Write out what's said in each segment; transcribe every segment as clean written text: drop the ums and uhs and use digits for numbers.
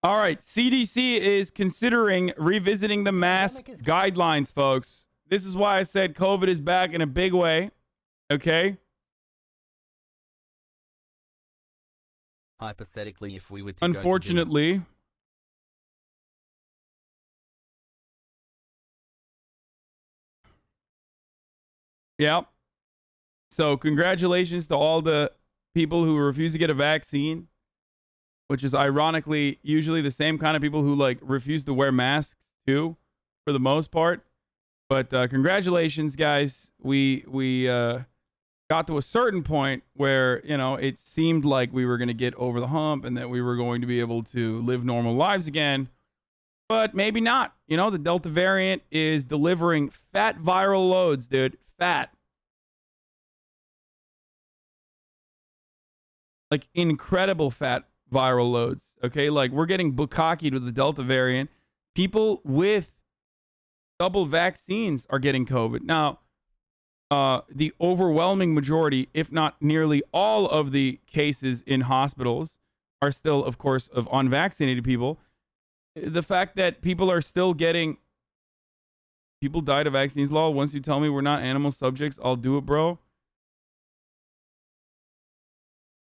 All right, CDC is considering revisiting the mask guidelines, folks. This is why I said COVID is back in a big way, okay? Hypothetically, if we were to Unfortunately. Yeah. So congratulations to all the people who refuse to get a vaccine, which is ironically usually the same kind of people who like refuse to wear masks too, for the most part. But congratulations, guys. We got to a certain point where, you know, it seemed like we were going to get over the hump and that we were going to be able to live normal lives again. But maybe not. You know, the Delta variant is delivering fat viral loads, dude. Fat. Like incredible fat viral loads. Okay, like we're getting bukkakied with the Delta variant. People with double vaccines are getting COVID. Now, the overwhelming majority, if not nearly all of the cases in hospitals are still, of course, of unvaccinated people. The fact that people are still getting, people died of vaccines law. Once you tell me we're not animal subjects, I'll do it, bro.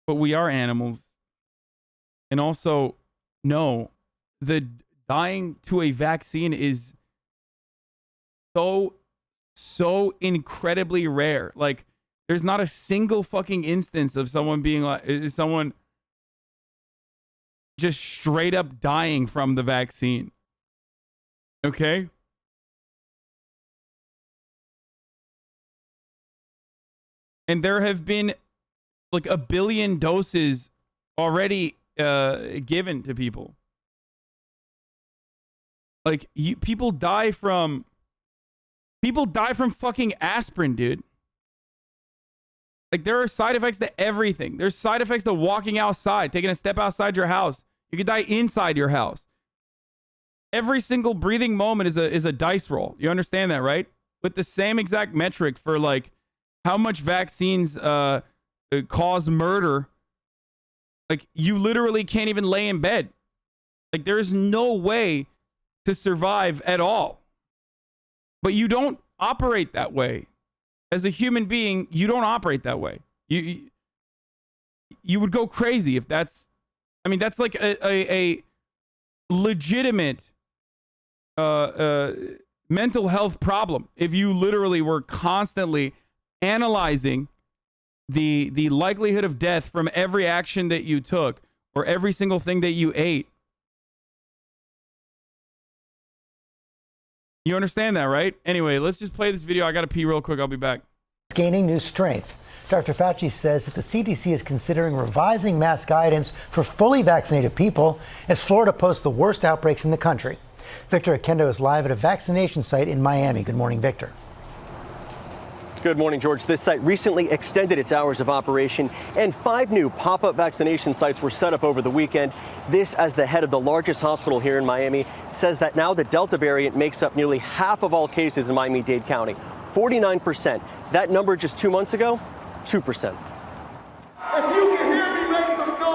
But we are animals. And also, no, the dying to a vaccine is so incredibly rare. Like, there's not a single fucking instance of someone being like, someone just straight up dying from the vaccine. Okay? And there have been like 1 billion doses already given to people. Like, people die from fucking aspirin, dude. Like, there are side effects to everything. There's side effects to walking outside, taking a step outside your house. You could die inside your house. Every single breathing moment is a dice roll. You understand that, right? With the same exact metric for like how much vaccines cause murder. Like, you literally can't even lay in bed. Like, there's no way to survive at all. But you don't operate that way. As a human being, you don't operate that way. You would go crazy if that's, I mean, that's like a legitimate mental health problem. If you literally were constantly analyzing the likelihood of death from every action that you took or every single thing that you ate. You understand that, right? Anyway, let's just play this video. I got to pee real quick. I'll be back. Gaining new strength. Dr. Fauci says that the CDC is considering revising mask guidance for fully vaccinated people as Florida posts the worst outbreaks in the country. Victor Akendo is live at a vaccination site in Miami. Good morning, Victor. Good morning, George. This site recently extended its hours of operation, and 5 new pop-up vaccination sites were set up over the weekend. This, as the head of the largest hospital here in Miami, says that now the Delta variant makes up nearly half of all cases in Miami-Dade County, 49%. That number just 2 months ago, 2%. If you can hear me, make some noise.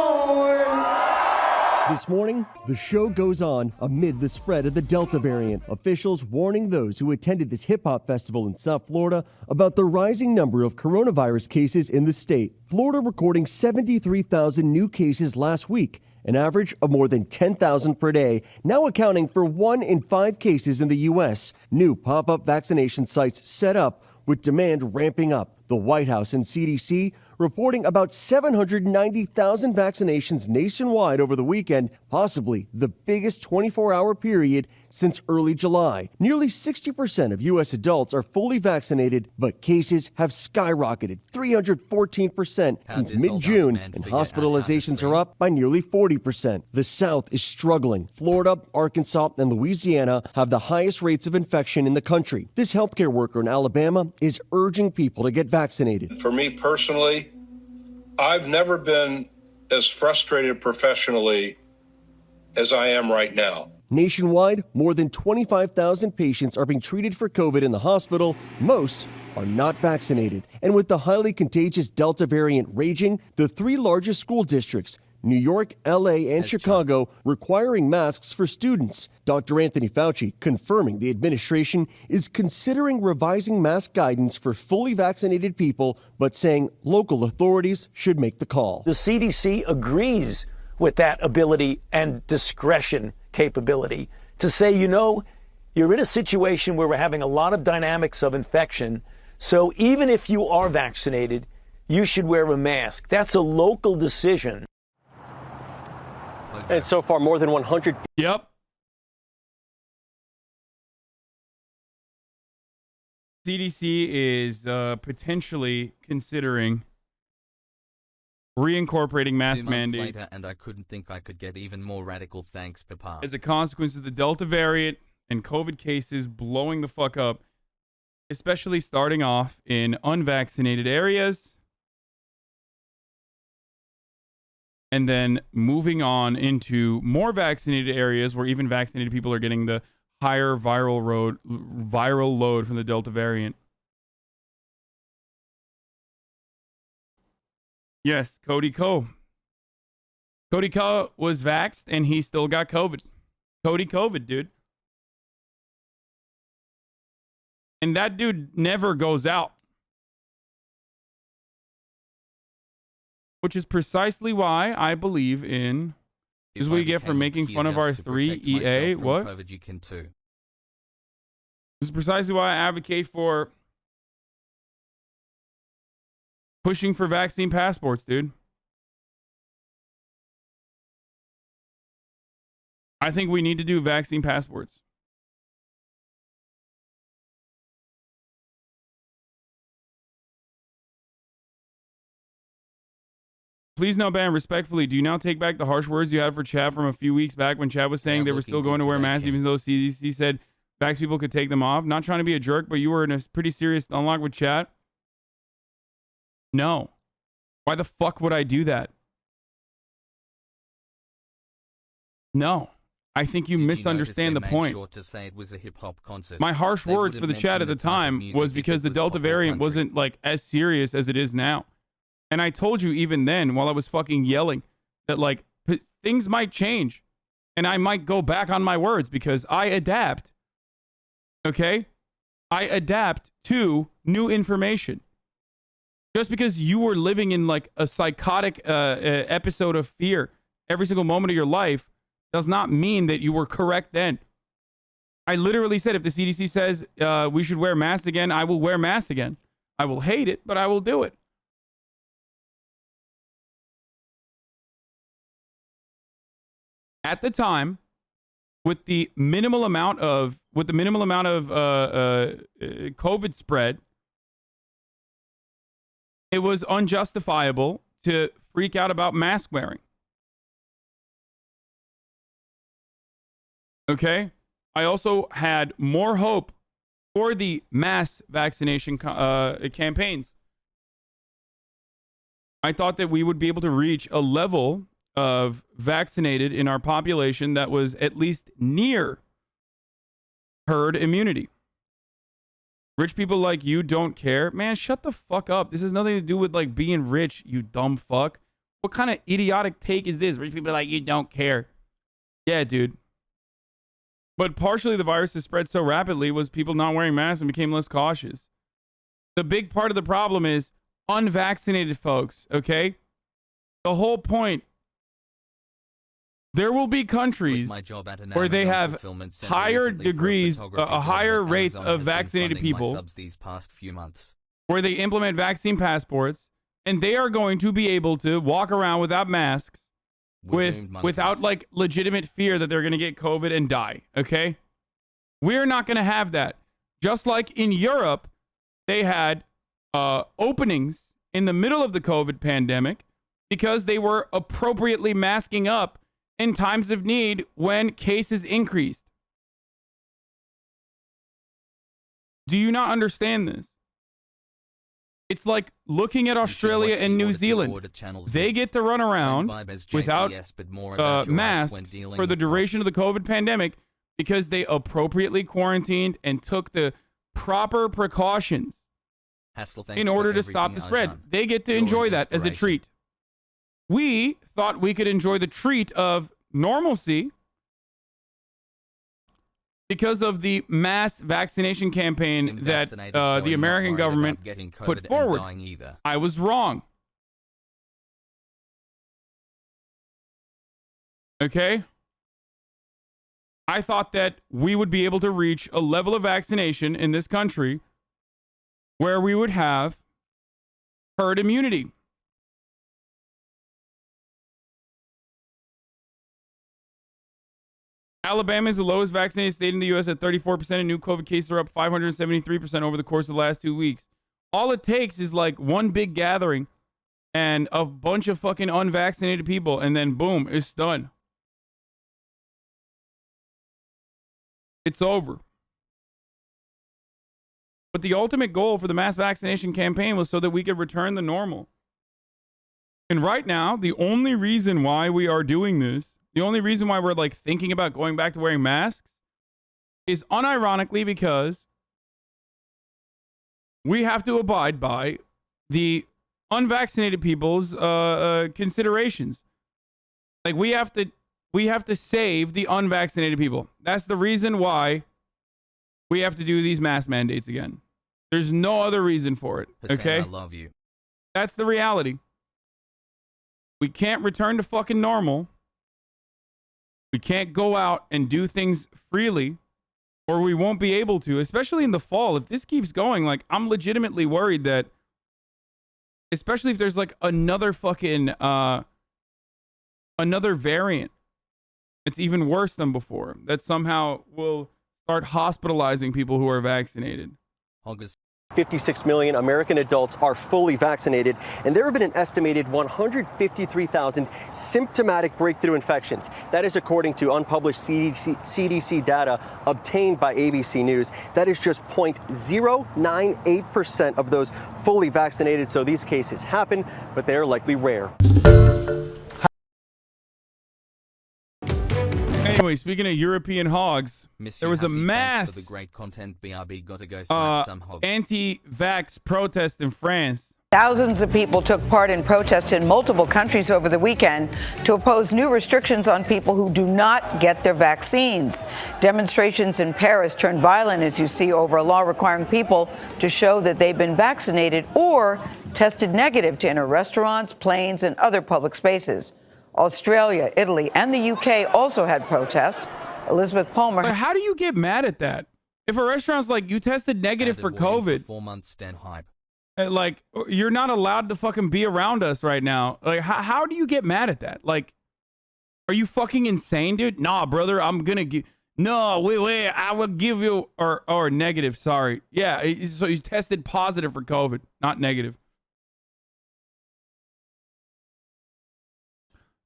This morning, the show goes on amid the spread of the Delta variant. Officials warning those who attended this hip-hop festival in South Florida about the rising number of coronavirus cases in the state. Florida recording 73,000 new cases last week, an average of more than 10,000 per day, now accounting for 1 in 5 cases in the U.S. New pop-up vaccination sites set up with demand ramping up. The White House and CDC reporting about 790,000 vaccinations nationwide over the weekend, possibly the biggest 24-hour period since early July. Nearly 60% of U.S. adults are fully vaccinated, but cases have skyrocketed 314% since mid-June, and hospitalizations are up by nearly 40%. The South is struggling. Florida, Arkansas, and Louisiana have the highest rates of infection in the country. This healthcare worker in Alabama is urging people to get vaccinated. For me personally, I've never been as frustrated professionally as I am right now. Nationwide, more than 25,000 patients are being treated for COVID in the hospital. Most are not vaccinated. And with the highly contagious Delta variant raging, the 3 largest school districts, New York, LA, and Chicago requiring masks for students. Dr. Anthony Fauci confirming the administration is considering revising mask guidance for fully vaccinated people, but saying local authorities should make the call. The CDC agrees with that ability and discretion capability to say, you know, you're in a situation where we're having a lot of dynamics of infection, so even if you are vaccinated, you should wear a mask. That's a local decision. And so far, more than 100. Yep. CDC is potentially considering reincorporating mask 2 months mandate later, and I couldn't think I could get even more radical. Thanks, Papa. as a consequence of the Delta variant and COVID cases blowing the fuck up, especially starting off in unvaccinated areas and then moving on into more vaccinated areas where even vaccinated people are getting the higher viral load from the Delta variant. Yes, Cody Ko. Cody Ko was vaxxed and he still got COVID. Cody COVID, dude. And that dude never goes out. Which is precisely why I believe in... This is what you get for making fun of our 3EA. What? COVID, you can too. This is precisely why I advocate for pushing for vaccine passports, dude. I think we need to do vaccine passports. Please no ban respectfully. Do you now take back the harsh words you had for Chad from a few weeks back when Chad was saying they were still going to wear masks even though CDC said vax people could take them off? Not trying to be a jerk, but you were in a pretty serious unlock with Chad. No. Why the fuck would I do that? No. I think you misunderstand the point. Sure to say it was a hip-hop concert. My harsh words for the chat at the time was because the Delta variant wasn't like as serious as it is now. And I told you even then, while I was fucking yelling, that like things might change and I might go back on my words because I adapt. Okay? I adapt to new information. Just because you were living in like a psychotic episode of fear every single moment of your life does not mean that you were correct then. I literally said if the CDC says we should wear masks again, I will wear masks again. I will hate it, but I will do it. At the time, with the minimal amount of COVID spread, it was unjustifiable to freak out about mask wearing. Okay? I also had more hope for the mass vaccination campaigns. I thought that we would be able to reach a level of vaccinated in our population that was at least near herd immunity. Rich people like you don't care. Man, shut the fuck up. This has nothing to do with like being rich, you dumb fuck. What kind of idiotic take is this? Rich people are like, you don't care. Yeah, dude. But partially the virus has spread so rapidly was people not wearing masks and became less cautious. The big part of the problem is unvaccinated folks, okay? The whole point, there will be countries where they have higher degrees, higher rates of vaccinated people, where they implement vaccine passports, and they are going to be able to walk around without masks, without like legitimate fear that they're going to get COVID and die. Okay, we're not going to have that. Just like in Europe, they had openings in the middle of the COVID pandemic because they were appropriately masking up in times of need when cases increased. Do you not understand this? It's like looking at Australia and New Zealand. They get to run around without masks for the duration of the COVID pandemic because they appropriately quarantined and took the proper precautions in order to stop the spread. They get to enjoy that as a treat. we thought we could enjoy the treat of normalcy because of the mass vaccination campaign that the American government put forward. I was wrong. Okay? I thought that we would be able to reach a level of vaccination in this country where we would have herd immunity. Alabama is the lowest vaccinated state in the U.S. at 34%, and new COVID cases are up 573% over the course of the last 2 weeks. All it takes is like one big gathering and a bunch of fucking unvaccinated people, and then boom, it's done. It's over. But the ultimate goal for the mass vaccination campaign was so that we could return to normal. And right now, the only reason why we are doing this, the only reason why we're like thinking about going back to wearing masks is unironically because we have to abide by the unvaccinated people's considerations. Like we have to save the unvaccinated people. That's the reason why we have to do these mask mandates again. There's no other reason for it. Hasan, okay? I love you. That's the reality. We can't return to fucking normal. We can't go out and do things freely, or we won't be able to, especially in the fall. If this keeps going, like, I'm legitimately worried that, especially if there's like another fucking, another variant it's even worse than before, that somehow will start hospitalizing people who are vaccinated. 56 million American adults are fully vaccinated, and there have been an estimated 153,000 symptomatic breakthrough infections. That is according to unpublished CDC data obtained by ABC News. That is just 0.098% of those fully vaccinated. So these cases happen, but they are likely rare. Anyway, speaking of European hogs, there was a mass for the great content. BRB gotta go slap some hogs. Anti-vax protest in France. Thousands of people took part in protests in multiple countries over the weekend to oppose new restrictions on people who do not get their vaccines. Demonstrations in Paris turned violent, as you see, over a law requiring people to show that they've been vaccinated or tested negative to enter restaurants, planes, and other public spaces. Australia, Italy, and the UK also had protests. Elizabeth Palmer. But how do you get mad at that? If a restaurant's like, you tested negative for COVID, 4 months stand hype. Like, you're not allowed to fucking be around us right now. Like, how do you get mad at that? Like, are you fucking insane, dude? Nah, brother, I'm gonna give. No, wait, I will give you or negative. Sorry, yeah. So you tested positive for COVID, not negative.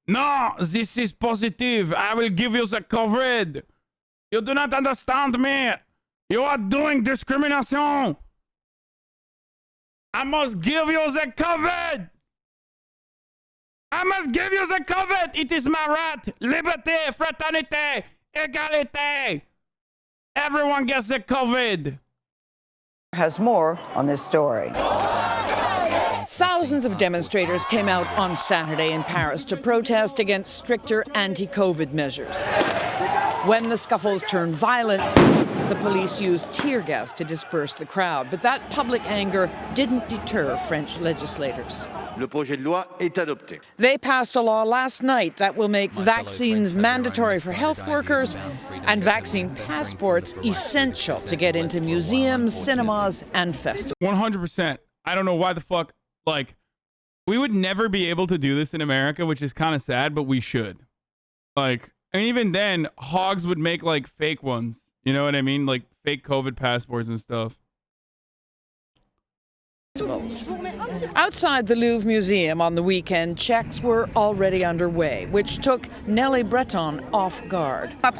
No, this is positive. I will give you the COVID. You do not understand me. You are doing discrimination. I must give you the COVID. I must give you the COVID. It is my right. Liberté, fraternité, égalité. Everyone gets the COVID. Has more on this story. Thousands of demonstrators came out on Saturday in Paris to protest against stricter anti-COVID measures. When the scuffles turned violent, the police used tear gas to disperse the crowd. But that public anger didn't deter French legislators. Le projet de loi est adopté. They passed a law last night that will make vaccines mandatory for health workers and vaccine passports essential to get into museums, cinemas, and festivals. 100%. I don't know why the fuck. Like, we would never be able to do this in America, which is kind of sad, but we should. Like, and even then, hogs would make, like, fake ones. You know what I mean? Like, fake COVID passports and stuff. Outside the Louvre Museum on the weekend, checks were already underway, which took Nellie Breton off guard. At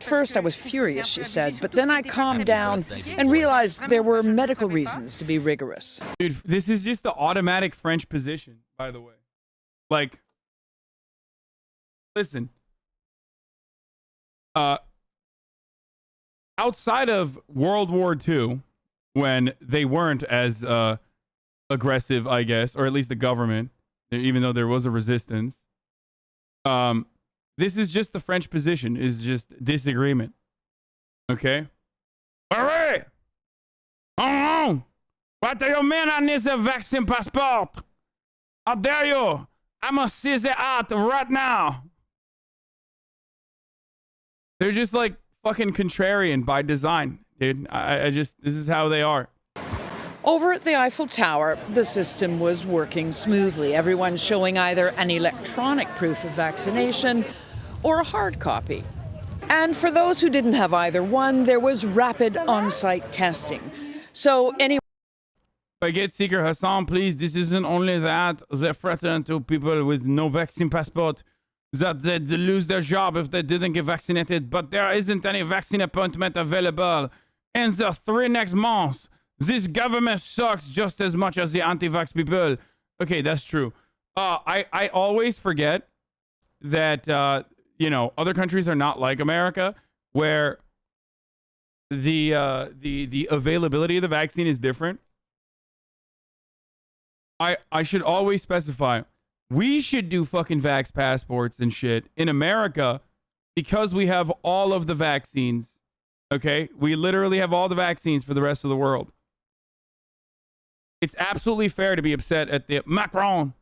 first, I was furious, she said, but then I calmed down and realized there were medical reasons to be rigorous. Dude, this is just the automatic French position, by the way. Like, listen. Outside of World War II, when they weren't as aggressive, I guess, or at least the government, even though there was a resistance. This is just the French position, is just disagreement. Okay? All right. Oh, what do you mean I need a vaccine passport? How dare you? I'm going to see the out right now. They're just like fucking contrarian by design, dude. I just, this is how they are. Over at the Eiffel Tower, the system was working smoothly. Everyone showing either an electronic proof of vaccination or a hard copy. And for those who didn't have either one, there was rapid on-site testing. So anyone... If I get Seeker Hasan, please, this isn't only that they threaten to people with no vaccine passport that they'd lose their job if they didn't get vaccinated, but there isn't any vaccine appointment available in the 3 next months. This government sucks just as much as the anti-vax people. Okay, that's true. I always forget that, other countries are not like America, where the availability of the vaccine is different. I should always specify, we should do fucking vax passports and shit in America because we have all of the vaccines. Okay? We literally have all the vaccines for the rest of the world. It's absolutely fair to be upset at the Macron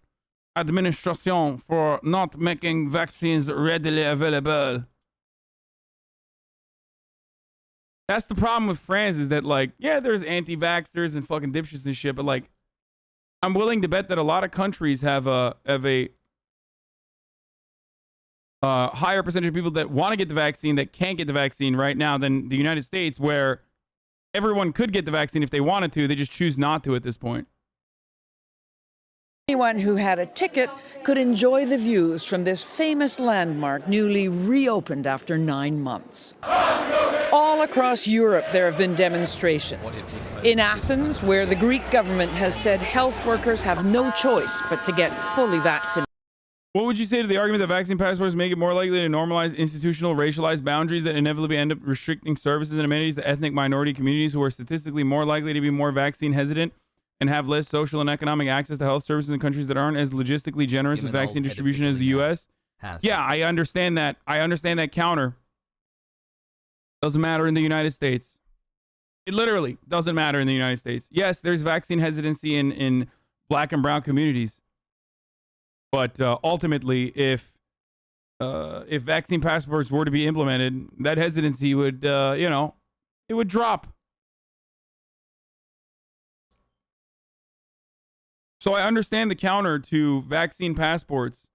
administration for not making vaccines readily available. That's the problem with France, is that, like, yeah, there's anti-vaxxers and fucking dipshits and shit, but, like, I'm willing to bet that a lot of countries have a higher percentage of people that want to get the vaccine that can't get the vaccine right now than the United States, where everyone could get the vaccine if they wanted to. They just choose not to at this point. Anyone who had a ticket could enjoy the views from this famous landmark, newly reopened after 9 months. All across Europe, there have been demonstrations. In Athens, where the Greek government has said health workers have no choice but to get fully vaccinated. What would you say to the argument that vaccine passports make it more likely to normalize institutional racialized boundaries that inevitably end up restricting services and amenities to ethnic minority communities who are statistically more likely to be more vaccine hesitant and have less social and economic access to health services in countries that aren't as logistically generous with vaccine distribution as the U.S.? Yeah, I understand that. I understand that counter. Doesn't matter in the United States. It literally doesn't matter in the United States. Yes, there's vaccine hesitancy in black and brown communities. But ultimately, if vaccine passports were to be implemented, that hesitancy would, it would drop. So I understand the counter to vaccine passports.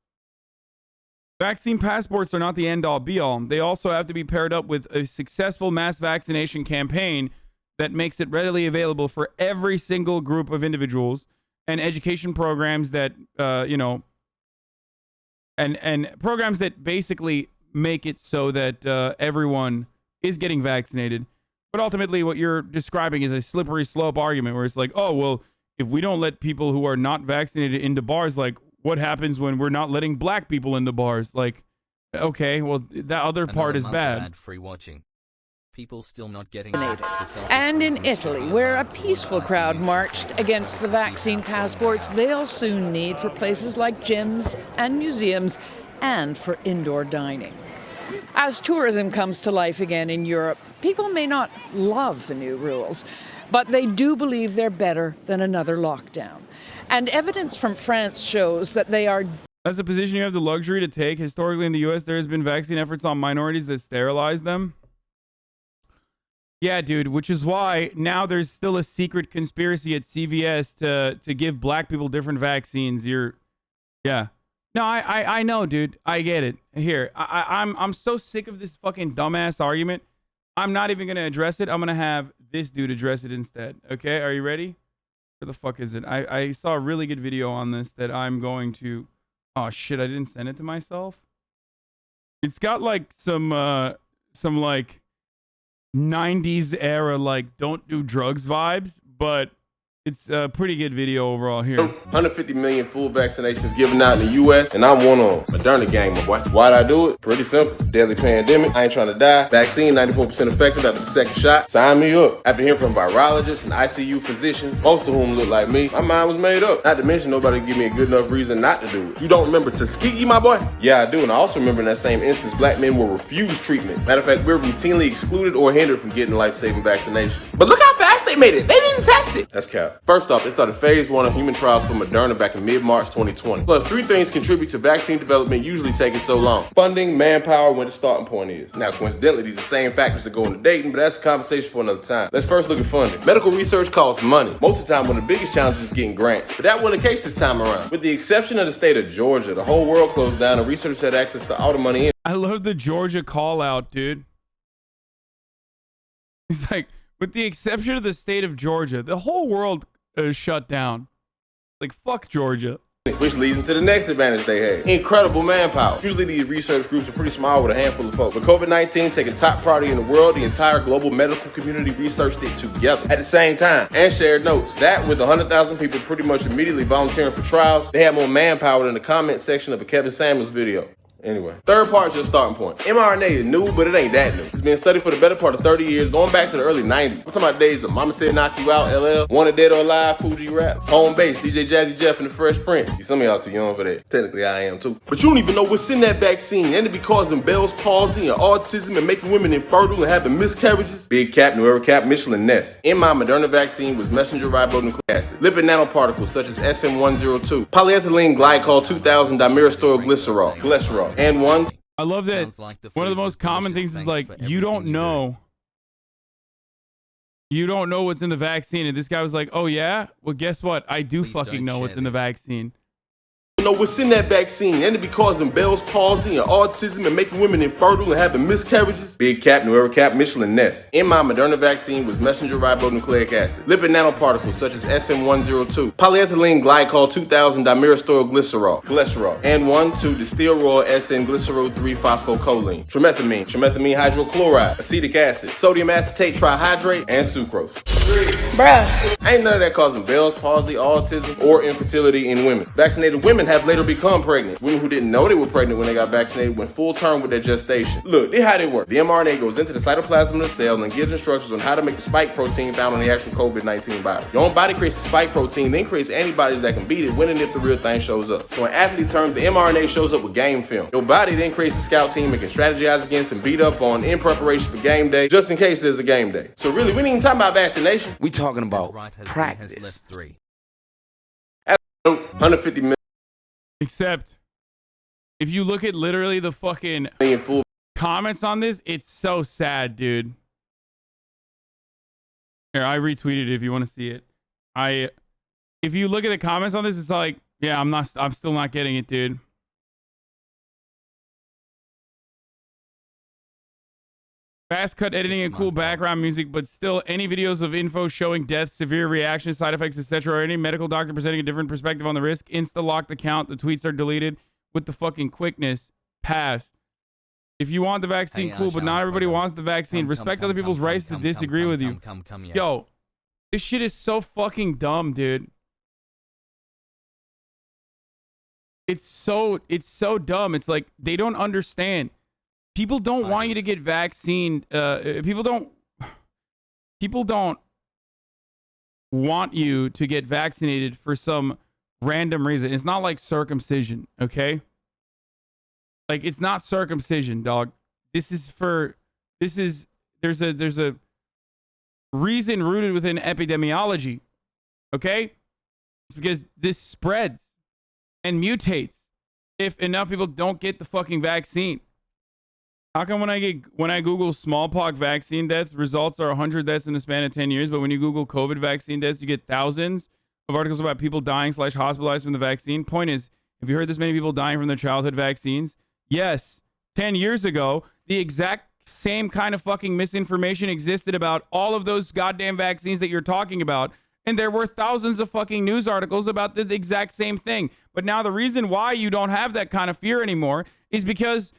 Vaccine passports are not the end-all, be-all. They also have to be paired up with a successful mass vaccination campaign that makes it readily available for every single group of individuals, and education programs that, and programs that basically make it so that everyone is getting vaccinated. But ultimately, what you're describing is a slippery slope argument where it's like, oh, well, if we don't let people who are not vaccinated into bars, like, what happens when we're not letting black people into bars? Like, okay, well, that other part is bad. Free watching. People still not getting And in Italy, where a peaceful crowd marched against the vaccine passports they'll soon need for places like gyms and museums and for indoor dining. As tourism comes to life again in Europe, people may not love the new rules, but they do believe they're better than another lockdown. And evidence from France shows that they are... That's a position you have the luxury to take. Historically in the U.S., there has been vaccine efforts on minorities that sterilize them. Yeah, dude, which is why now there's still a secret conspiracy at CVS to give black people different vaccines. Yeah. No, I know, dude. I get it. Here, I'm so sick of this fucking dumbass argument. I'm not even gonna address it. I'm gonna have this dude address it instead. Okay, are you ready? Where the fuck is it? I saw a really good video on this that I'm going to... Oh shit, I didn't send it to myself. It's got like some like 90s era like don't do drugs vibes, but It's a pretty good video overall here. 150 million full vaccinations given out in the U.S., and I'm one on Moderna gang, my boy. Why'd I do it? Pretty simple. Deadly pandemic. I ain't trying to die. Vaccine 94% effective after the second shot. Sign me up. After hearing from virologists and ICU physicians, most of whom look like me, my mind was made up. Not to mention nobody give me a good enough reason not to do it. You don't remember Tuskegee, my boy? Yeah, I do, and I also remember in that same instance, black men were refused treatment. Matter of fact, we're routinely excluded or hindered from getting life-saving vaccinations. But look how fast they made it. They didn't test it. That's cap. First off, they started phase 1 of human trials for Moderna back in mid-March 2020. Plus, 3 things contribute to vaccine development usually taking so long. Funding, manpower, where the starting point is. Now, coincidentally, these are the same factors that go into dating, but that's a conversation for another time. Let's first look at funding. Medical research costs money. Most of the time, one of the biggest challenges is getting grants. But that wasn't the case this time around. With the exception of the state of Georgia, the whole world closed down and researchers had access to all the money in. I love the Georgia call out, dude. He's like, with the exception of the state of Georgia, the whole world shut down. Like, fuck Georgia. Which leads into the next advantage they had. Incredible manpower. Usually these research groups are pretty small with a handful of folks. But COVID-19 taking top priority in the world, the entire global medical community researched it together at the same time and shared notes. That with 100,000 people pretty much immediately volunteering for trials, they had more manpower than the comment section of a Kevin Samuels video. Anyway, third part is your starting point. mRNA is new, but it ain't that new. It's been studied for the better part of 30 years, going back to the early 90s. We're talking about days of Mama Said Knock You Out, LL, Wanted Dead or Alive, Cool G Rap, Home Base, DJ Jazzy Jeff, and the Fresh Prince. Some of y'all too young for that. Technically, I am too. But you don't even know what's in that vaccine, and it be causing Bell's palsy and autism and making women infertile and having miscarriages. Big cap, New cap, Michelin Ness. In my Moderna vaccine was messenger ribonucleic acid, lipid nanoparticles such as SM102, polyethylene glycol 2000 dimethylglycerol, cholesterol, and one. I love that one of the most common things is like, you don't know what's in the vaccine. And this guy was like, oh yeah? Well, guess what? I do fucking know what's in the vaccine. Know what's in that vaccine, and it be causing Bell's palsy and autism and making women infertile and having miscarriages. Big cap, New cap, Michelin Ness. In my Moderna vaccine was messenger ribonucleic acid, lipid nanoparticles such as SM102, polyethylene glycol 2000 dimethylglycerol, cholesterol, and 1,2-distill-raw SN-glycerol 3-phosphocholine, trimethamine hydrochloride, acetic acid, sodium acetate trihydrate, and sucrose. Bruh. Ain't none of that causing Bell's palsy, autism, or infertility in women. Vaccinated women have later become pregnant. Women who didn't know they were pregnant when they got vaccinated went full term with their gestation. Look, this how they work. The mRNA goes into the cytoplasm of the cell and gives instructions on how to make the spike protein found on the actual COVID-19 virus. Your own body creates the spike protein, then creates antibodies that can beat it when and if the real thing shows up. So in athlete terms, the mRNA shows up with game film. Your body then creates a scout team it can strategize against and beat up on in preparation for game day, just in case there's a game day. So really, we ain't even talking about vaccination. We talking about practice. 150 million. Except, if you look at literally the fucking comments on this, it's so sad, dude. Here, I retweeted it if you want to see it. If you look at the comments on this, it's like, yeah, I'm still not getting it, dude. Fast cut editing and cool background music, but still any videos of info showing deaths, severe reactions, side effects, etc., or any medical doctor presenting a different perspective on the risk, insta-lock the count, the tweets are deleted with the fucking quickness. Pass. If you want the vaccine, cool, but not everybody wants the vaccine. Respect other people's rights to disagree with you. Yo, this shit is so fucking dumb, dude. It's so dumb. It's like they don't understand. People don't want you to get vaccinated. People don't want you to get vaccinated for some random reason. It's not like circumcision, okay? Like, it's not circumcision, dog. There's a reason rooted within epidemiology, okay? It's because this spreads and mutates if enough people don't get the fucking vaccine. How come when I Google smallpox vaccine deaths, results are 100 deaths in the span of 10 years, but when you Google COVID vaccine deaths, you get thousands of articles about people dying / hospitalized from the vaccine? Point is, have you heard this many people dying from their childhood vaccines? Yes. 10 years ago, the exact same kind of fucking misinformation existed about all of those goddamn vaccines that you're talking about. And there were thousands of fucking news articles about the exact same thing. But now the reason why you don't have that kind of fear anymore is because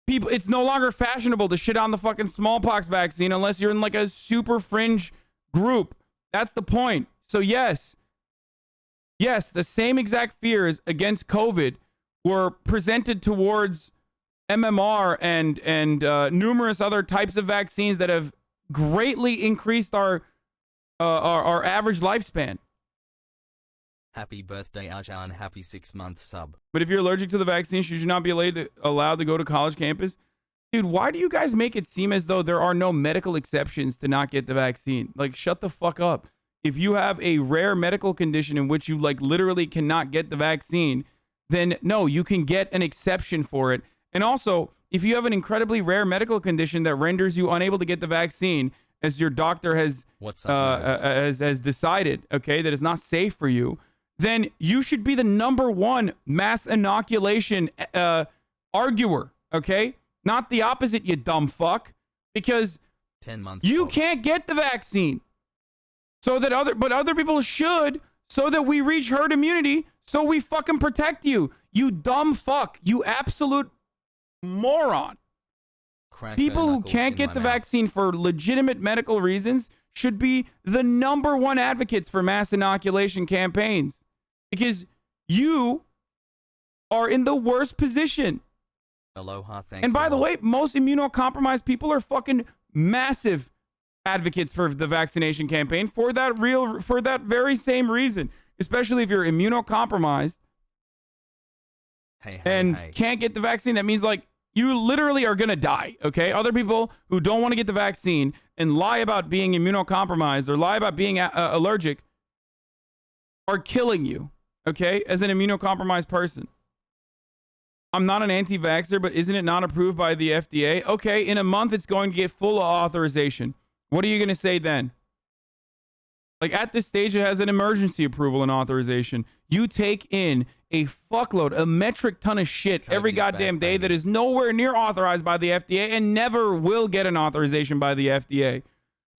it's no longer fashionable to shit on the fucking smallpox vaccine unless you're in like a super fringe group. That's the point. So yes, the same exact fears against COVID were presented towards MMR and numerous other types of vaccines that have greatly increased our average lifespan. Happy birthday, Hasan. Happy 6-month sub. But if you're allergic to the vaccine, should you not be allowed to go to college campus? Dude, why do you guys make it seem as though there are no medical exceptions to not get the vaccine? Like, shut the fuck up. If you have a rare medical condition in which you, like, literally cannot get the vaccine, then no, you can get an exception for it. And also, if you have an incredibly rare medical condition that renders you unable to get the vaccine, as your doctor has decided, okay, that is not safe for you, then you should be the #1 mass inoculation arguer, okay? Not the opposite, you dumb fuck. Because 10 months you can't get the vaccine. But other people should, so that we reach herd immunity, so we fucking protect you. You dumb fuck. You absolute moron. People who can't get the vaccine for legitimate medical reasons should be the #1 advocates for mass inoculation campaigns. Because you are in the worst position. Aloha, thanks. And by the way, most immunocompromised people are fucking massive advocates for the vaccination campaign for that very same reason. Especially if you're immunocompromised and can't get the vaccine. That means, like, you literally are going to die, okay? Other people who don't want to get the vaccine and lie about being immunocompromised or lie about being allergic are killing you, okay, as an immunocompromised person. I'm not an anti-vaxxer, but isn't it not approved by the FDA? Okay, in a month, it's going to get full authorization. What are you going to say then? Like, at this stage, it has an emergency approval and authorization. You take in a fuckload, a metric ton of shit every goddamn day that is nowhere near authorized by the FDA and never will get an authorization by the FDA.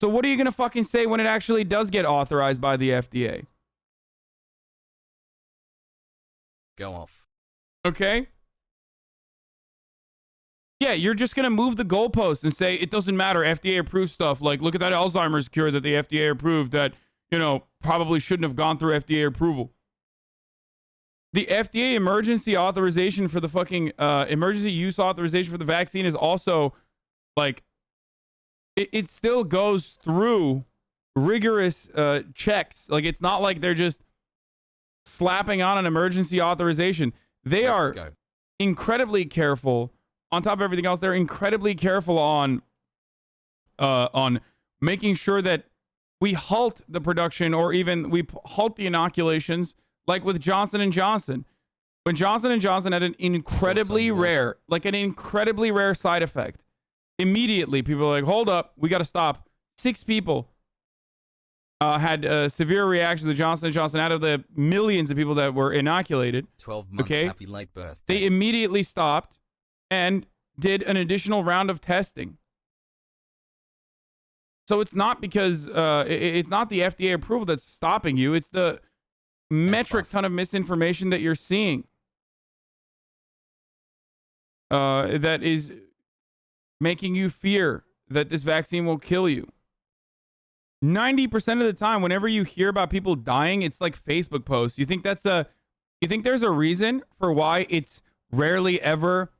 So what are you going to fucking say when it actually does get authorized by the FDA? Go off. Okay? Yeah, you're just going to move the goalposts and say, it doesn't matter, FDA approved stuff. Like, look at that Alzheimer's cure that the FDA approved that, you know, probably shouldn't have gone through FDA approval. The FDA emergency authorization for the fucking, emergency use authorization for the vaccine is also, like, it still goes through rigorous checks. Like, it's not like they're just slapping on an emergency authorization. They are incredibly careful. On top of everything else, they're incredibly careful on making sure that we halt the production or even we halt the inoculations, like with Johnson & Johnson. When Johnson & Johnson had an incredibly rare side effect, immediately people are like, hold up, we got to stop. 6 people had a severe reaction to Johnson & Johnson out of the millions of people that were inoculated. 12 months, okay? Happy late birthday. They immediately stopped and did an additional round of testing. So it's not because it's not the FDA approval that's stopping you. It's the metric ton of misinformation that you're seeing that is making you fear that this vaccine will kill you. 90% of the time, whenever you hear about people dying, it's like Facebook posts. You think there's a reason for why it's rarely ever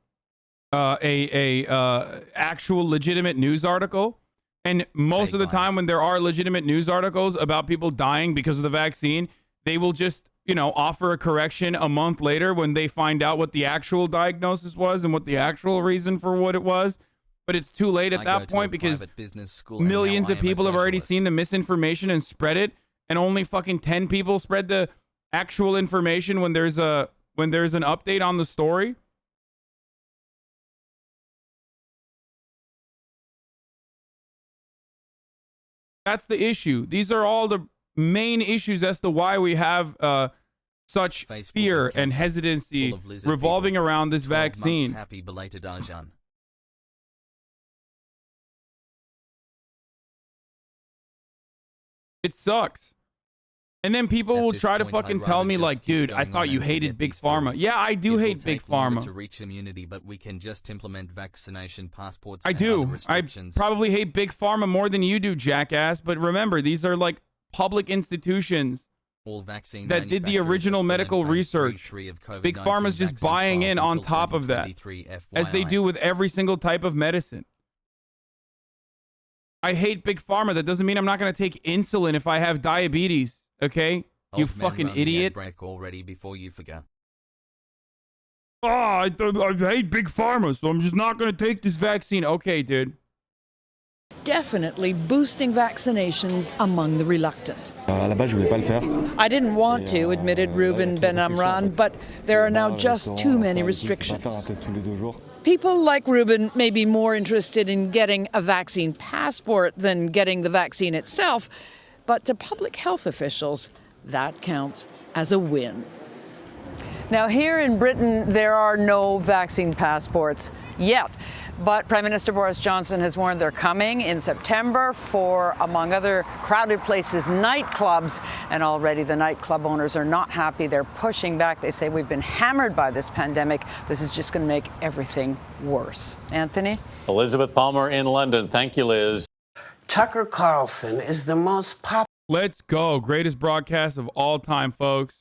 actual legitimate news article? And most of the time when there are legitimate news articles about people dying because of the vaccine, they will just, you know, offer a correction a month later when they find out what the actual diagnosis was and what the actual reason for what it was. But it's too late at that point because millions of people have already seen the misinformation and spread it, and only fucking 10 people spread the actual information when there's an update on the story. That's the issue. These are all the main issues as to why we have such fear and hesitancy revolving around this vaccine. Happy belated Hasan. It sucks. And then people will try to fucking tell me, like, dude, I thought you hated Big Pharma. Yeah, I do hate Big Pharma. To reach immunity, but we can just implement vaccination passports. I do. I probably hate Big Pharma more than you do, jackass. But remember, these are like public institutions All vaccine that did the original medical research. Big Pharma's just buying in on top of that, as they do with every single type of medicine. I hate Big Pharma. That doesn't mean I'm not going to take insulin if I have diabetes, okay? You fucking idiot. Break already before you forget. Oh, I hate Big Pharma, so I'm just not going to take this vaccine. Okay, dude. Definitely boosting vaccinations among the reluctant. I didn't want to, admitted Ruben Ben Amran, but there are now just too many restrictions. People like Ruben may be more interested in getting a vaccine passport than getting the vaccine itself, but to public health officials, that counts as a win. Now, here in Britain, there are no vaccine passports yet. But Prime Minister Boris Johnson has warned they're coming in September for, among other crowded places, nightclubs. And already the nightclub owners are not happy. They're pushing back. They say we've been hammered by this pandemic. This is just going to make everything worse. Anthony? Elizabeth Palmer in London. Thank you, Liz. Tucker Carlson is the most popular. Let's go. Greatest broadcast of all time, folks.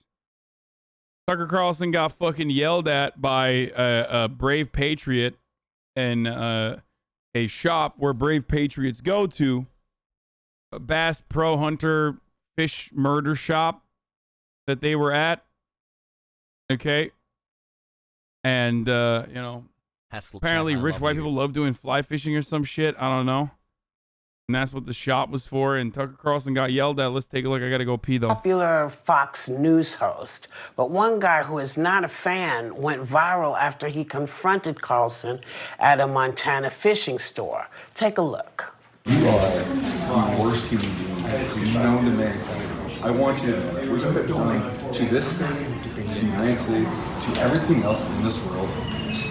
Tucker Carlson got fucking yelled at by a brave patriot in a shop where brave patriots go to, a Bass Pro Hunter fish murder shop that they were at. Okay. And, apparently rich white people love doing fly fishing or some shit. I don't know. And that's what the shop was for. And Tucker Carlson got yelled at. Let's take a look. I got to go pee, though. Popular Fox News host. But one guy who is not a fan went viral after he confronted Carlson at a Montana fishing store. Take a look. You are the worst human being known to mankind. I want you to know that what you have done to this state, to the United States, to everything else in this world,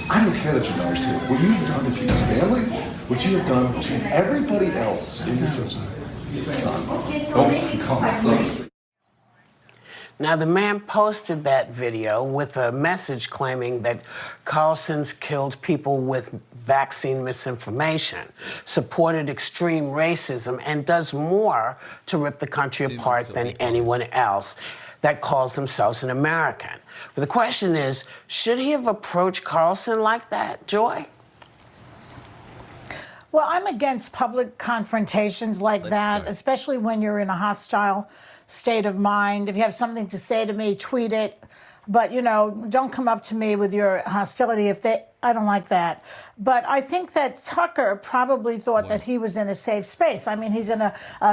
I don't care that your daughter's here. What you've done to people's families, what you have done to everybody else in this society. Son. Oh, you call me son. Now, the man posted that video with a message claiming that Carlson's killed people with vaccine misinformation, supported extreme racism, and does more to rip the country apart than anyone else that calls themselves an American. But the question is, should he have approached Carlson like that, Joy? Well, I'm against public confrontations like that, especially when you're in a hostile state of mind. If you have something to say to me, tweet it. But, don't come up to me with your hostility I don't like that. But I think that Tucker probably thought that he was in a safe space. I mean, he's in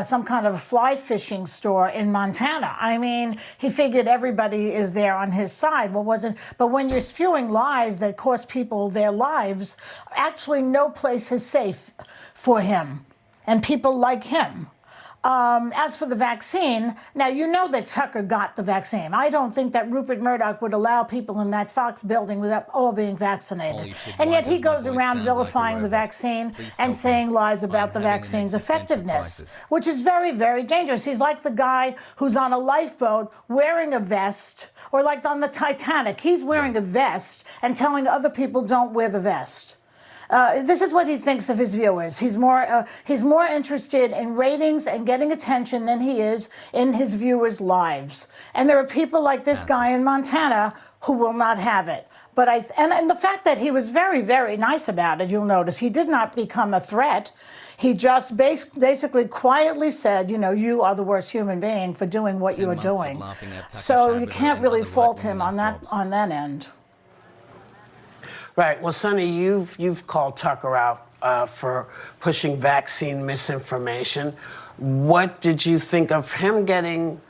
some kind of fly fishing store in Montana. I mean, he figured everybody is there on his side. But when you're spewing lies that cost people their lives, actually no place is safe for him and people like him. As for the vaccine, now you know that Tucker got the vaccine. I don't think that Rupert Murdoch would allow people in that Fox building without all being vaccinated. And yet he goes around vilifying the vaccine and saying lies about the vaccine's effectiveness, which is very, very dangerous. He's like the guy who's on a lifeboat wearing a vest, or like on the Titanic, he's wearing a vest and telling other people don't wear the vest. This is what he thinks of his viewers. He's more interested in ratings and getting attention than he is in his viewers' lives. And there are people like this guy in Montana who will not have it. But and the fact that he was very, very nice about it, you'll notice, he did not become a threat. He just basically quietly said, you are the worst human being for doing what you are doing. So you can't really fault him on that end. Right. Well, Sonny, you've called Tucker out for pushing vaccine misinformation. What did you think of him getting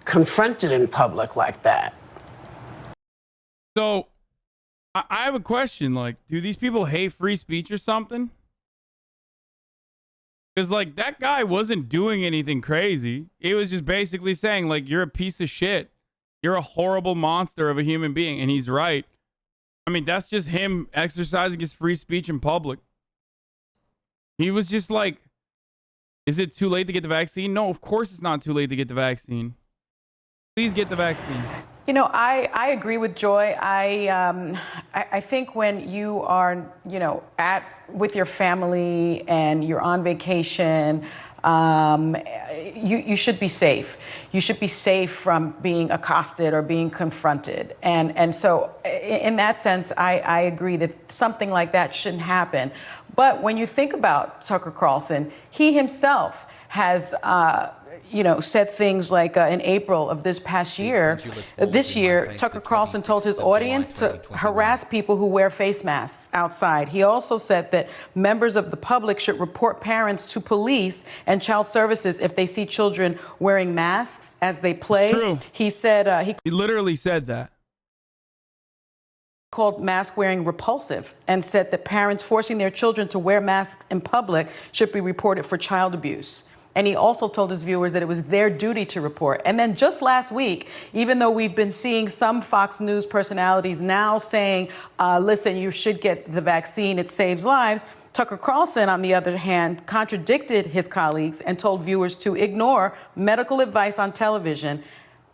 confronted in public like that? So, I have a question. Do these people hate free speech or something? Because, that guy wasn't doing anything crazy. He was just basically saying, you're a piece of shit. You're a horrible monster of a human being. And he's right. I mean, that's just him exercising his free speech in public. He was just is it too late to get the vaccine? No, of course it's not too late to get the vaccine. Please get the vaccine. I agree with Joy. I think when you are, with your family and you're on vacation, you should be safe. You should be safe from being accosted or being confronted. And so in that sense, I agree that something like that shouldn't happen. But when you think about Tucker Carlson, he himself has said things like in April of this past year, Tucker Carlson told his audience to harass people who wear face masks outside. He also said that members of the public should report parents to police and child services if they see children wearing masks as they play. True. He said he literally said that. Called mask wearing repulsive and said that parents forcing their children to wear masks in public should be reported for child abuse. And he also told his viewers that it was their duty to report. And then just last week, even though we've been seeing some Fox News personalities now saying, listen, you should get the vaccine, it saves lives, Tucker Carlson, on the other hand, contradicted his colleagues and told viewers to ignore medical advice on television.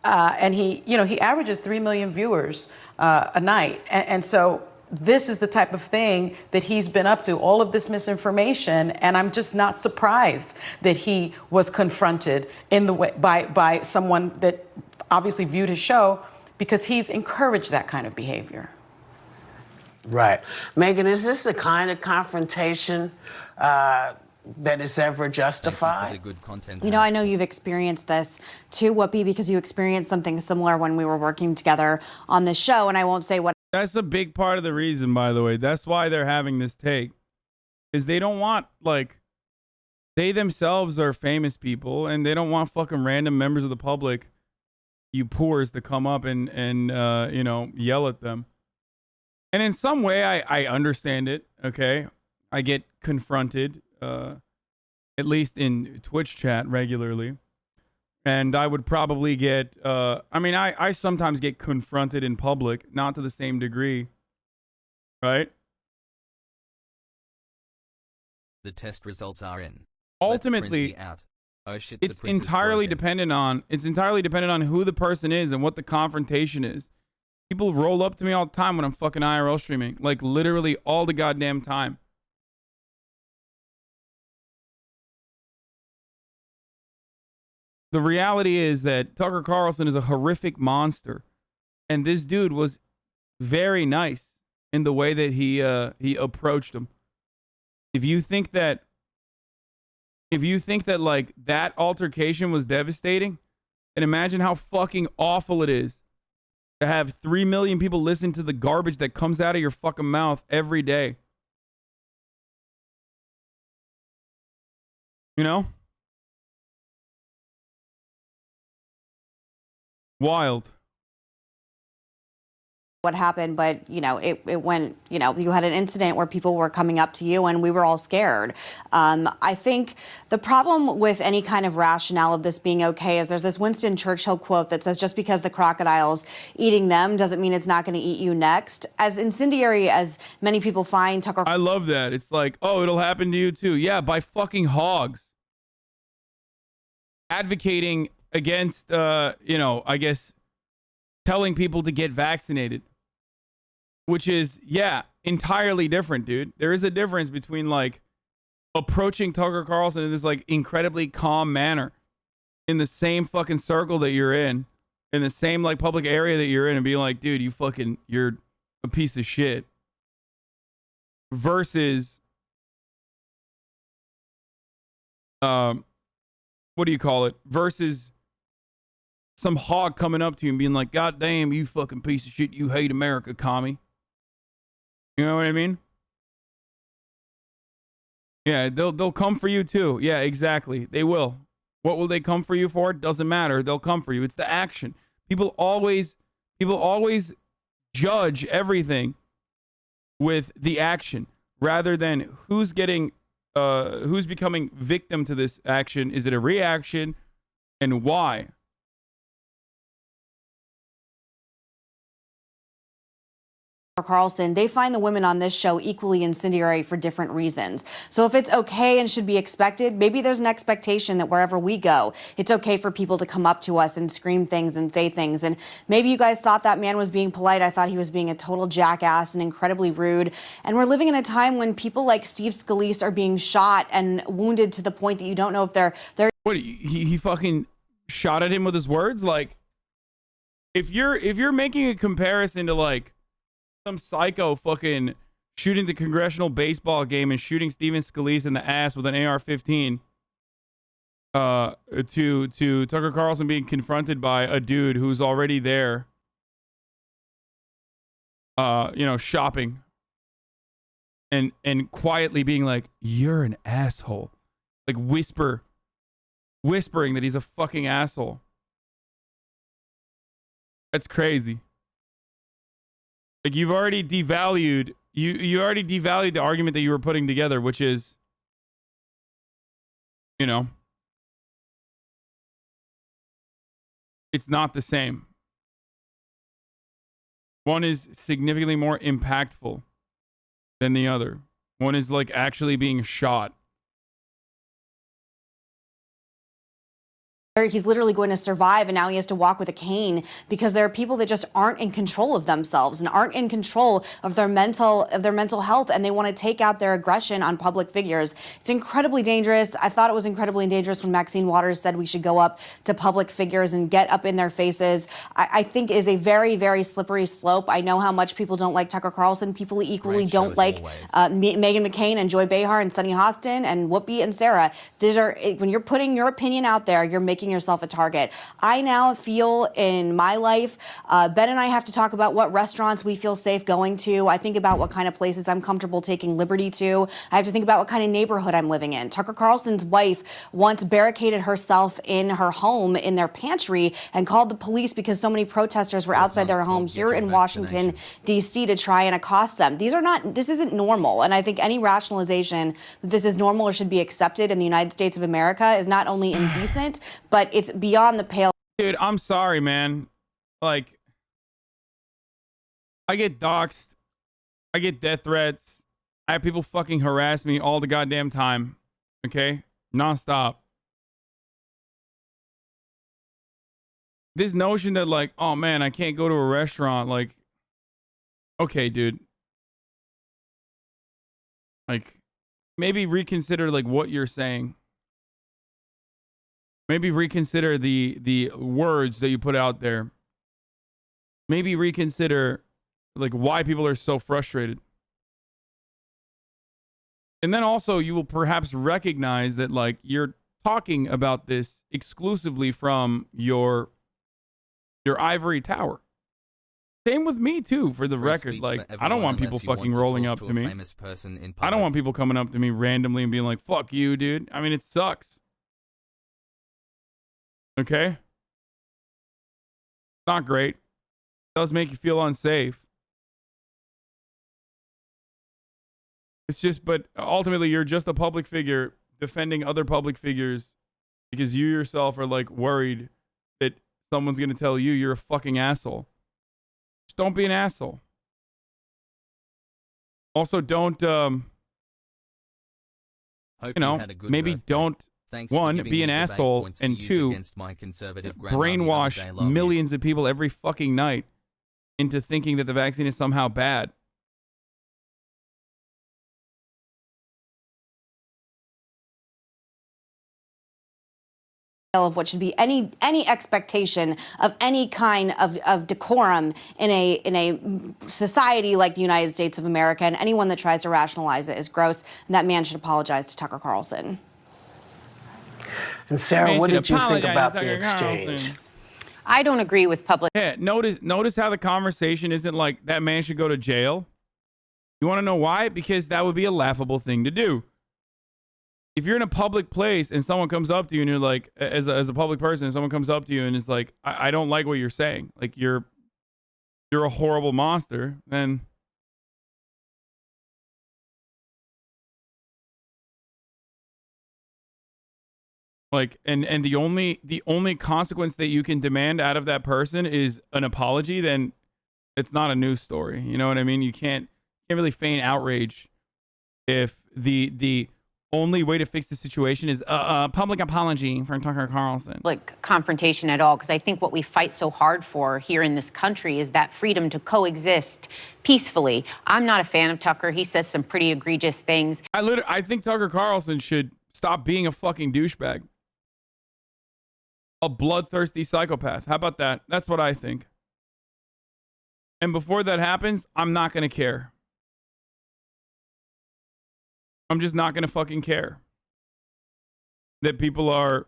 And he averages 3 million viewers a night. And so this is the type of thing that he's been up to, all of this misinformation, and I'm just not surprised that he was confronted in the way by someone that obviously viewed his show, because he's encouraged that kind of behavior. Right. Megan, is this the kind of confrontation that is ever justified? I know you've experienced this too, Whoopi, because you experienced something similar when we were working together on this show, and I won't say what. That's a big part of the reason, by the way. That's why they're having this take. Is they don't want, they themselves are famous people, and they don't want fucking random members of the public, you poors, to come up and yell at them. And in some way, I understand it, okay? I get confronted, at least in Twitch chat regularly. And I would probably get, I sometimes get confronted in public, not to the same degree, right? The test results are in. Ultimately, it's entirely dependent on who the person is and what the confrontation is. People roll up to me all the time when I'm fucking IRL streaming, like literally all the goddamn time. The reality is that Tucker Carlson is a horrific monster, and this dude was very nice in the way that he approached him. If you think that like that altercation was devastating, and imagine how fucking awful it is to have 3 million people listen to the garbage that comes out of your fucking mouth every day. You know? Wild. What happened, but it went, you had an incident where people were coming up to you and we were all scared. I think the problem with any kind of rationale of this being okay is there's this Winston Churchill quote that says, just because the crocodile's eating them doesn't mean it's not going to eat you next. As incendiary as many people find Tucker. I love that. It's like, oh, it'll happen to you too. Yeah, by fucking hogs. Advocating against, I guess, telling people to get vaccinated. Which is, entirely different, dude. There is a difference between, approaching Tucker Carlson in this, incredibly calm manner in the same fucking circle that you're in the same, public area that you're in, and being like, dude, you're a piece of shit. Versus, what do you call it? Versus some hog coming up to you and being like, God damn, you fucking piece of shit, you hate America, commie. You know what I mean? Yeah, they'll come for you too. Yeah, exactly. They will. What will they come for you for? Doesn't matter. They'll come for you. It's the action. People always judge everything with the action rather than who's becoming victim to this action. Is it a reaction, and why? Carlson, they find the women on this show equally incendiary for different reasons. So if it's okay and should be expected, maybe there's an expectation that wherever we go, it's okay for people to come up to us and scream things and say things. And maybe you guys thought that man was being polite. I thought he was being a total jackass and incredibly rude. And we're living in a time when people like Steve Scalise are being shot and wounded to the point that you don't know if they're What, he fucking shot at him with his words? Like, if you're making a comparison to like some psycho fucking shooting the congressional baseball game and shooting Steven Scalise in the ass with an AR-15 to Tucker Carlson being confronted by a dude who's already there shopping and quietly being like, you're an asshole, like whispering that he's a fucking asshole. That's crazy. Like, you've already devalued you already devalued the argument that you were putting together, which is, it's not the same. One is significantly more impactful than the other. One is like actually being shot. He's literally going to survive, and now he has to walk with a cane because there are people that just aren't in control of themselves and aren't in control of their mental health, and they want to take out their aggression on public figures. It's incredibly dangerous. I thought it was incredibly dangerous when Maxine Waters said we should go up to public figures and get up in their faces. I think it is a very, very slippery slope. I know how much people don't like Tucker Carlson. People equally don't like Meghan McCain and Joy Behar and Sunny Hostin and Whoopi and Sarah. These are, when you're putting your opinion out there, you're making yourself a target. I now feel in my life, Ben and I have to talk about what restaurants we feel safe going to. I think about what kind of places I'm comfortable taking liberty to. I have to think about what kind of neighborhood I'm living in. Tucker Carlson's wife once barricaded herself in her home in their pantry and called the police because so many protesters were outside their home here in Washington, D.C. to try and accost them. This isn't normal. And I think any rationalization that this is normal or should be accepted in the United States of America is not only indecent, but it's beyond the pale. Dude, I'm sorry, man. Like, I get doxxed. I get death threats. I have people fucking harass me all the goddamn time. Okay? Nonstop. This notion that, like, oh man, I can't go to a restaurant. Like, okay, dude. Like, maybe reconsider, like, what you're saying. Maybe reconsider the words that you put out there. Maybe reconsider, like, why people are so frustrated. And then also you will perhaps recognize that, like, you're talking about this exclusively from your ivory tower. Same with me too, for the record. Like, I don't want people fucking rolling up to me. I don't want people coming up to me randomly and being like, fuck you, dude. I mean, it sucks. Okay? Not great. It does make you feel unsafe. It's just, but ultimately you're just a public figure defending other public figures because you yourself are, like, worried that someone's going to tell you you're a fucking asshole. Just don't be an asshole. Also, don't, maybe don't, one, be an asshole, and two, brainwash millions of people every fucking night into thinking that the vaccine is somehow bad. Of what should be any expectation of any kind of decorum in a society like the United States of America, and anyone that tries to rationalize it is gross, and that man should apologize to Tucker Carlson. And Sarah, what did you think about the exchange? I don't agree with public. Yeah, notice how the conversation isn't like that man should go to jail. You want to know why? Because that would be a laughable thing to do. If you're in a public place and someone comes up to you and you're like, as a public person, and someone comes up to you and is like, I don't like what you're saying, like you're a horrible monster, then like, and the only consequence that you can demand out of that person is an apology, then It's not a news story. You know what I mean? You can't really feign outrage if the only way to fix the situation is a public apology for Tucker Carlson. Like confrontation at all, because I think what we fight so hard for here in this country is that freedom to coexist peacefully. I'm not a fan of Tucker. He says some pretty egregious things. I think Tucker Carlson should stop being a fucking douchebag. A bloodthirsty psychopath. How about that? That's what I think. And before that happens, I'm not going to care. I'm just not going to fucking care that people are,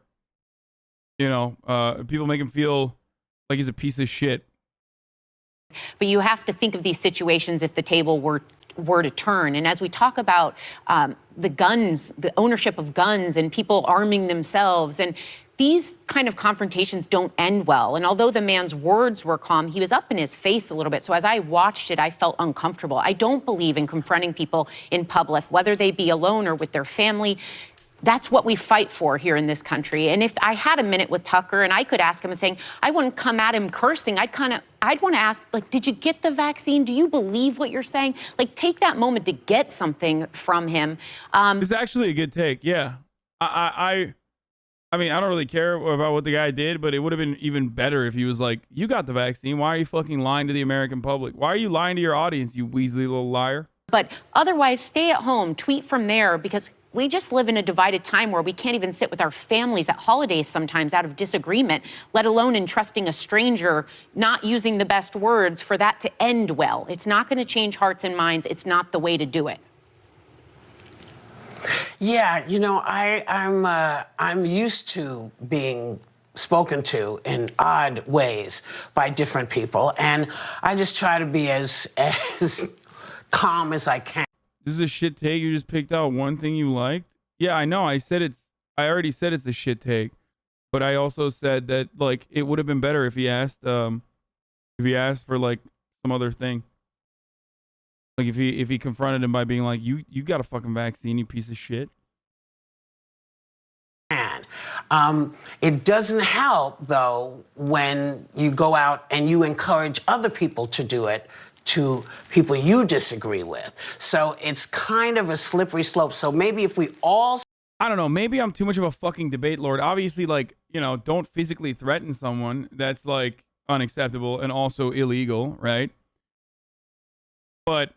people make him feel like he's a piece of shit. But you have to think of these situations if the table were to turn. And as we talk about the guns, the ownership of guns and people arming themselves, and these kind of confrontations don't end well. And although the man's words were calm, he was up in his face a little bit. So as I watched it, I felt uncomfortable. I don't believe in confronting people in public, whether they be alone or with their family. That's what we fight for here in this country. And if I had a minute with Tucker and I could ask him a thing, I wouldn't come at him cursing. I'd want to ask, like, did you get the vaccine? Do you believe what you're saying? Like, take that moment to get something from him. It's actually a good take. Yeah. I mean, I don't really care about what the guy did, but it would have been even better if he was like, you got the vaccine. Why are you fucking lying to the American public? Why are you lying to your audience, you Weasley little liar? But otherwise, stay at home, tweet from there, because we just live in a divided time where we can't even sit with our families at holidays sometimes out of disagreement, let alone entrusting a stranger, not using the best words for that to end well. It's not going to change hearts and minds. It's not the way to do it. Yeah, I'm used to being spoken to in odd ways by different people, and I just try to be as calm as I can. This is a shit take. You just picked out one thing you liked. Yeah, I know. I already said it's a shit take, but I also said that like it would have been better if he asked for like some other thing. Like if he confronted him by being like, you got a fucking vaccine, you piece of shit. It doesn't help, though, when you go out and you encourage other people to do it to people you disagree with. So it's kind of a slippery slope. So maybe if we all... I don't know. Maybe I'm too much of a fucking debate lord. Obviously, like, don't physically threaten someone. That's, like, unacceptable and also illegal, right? But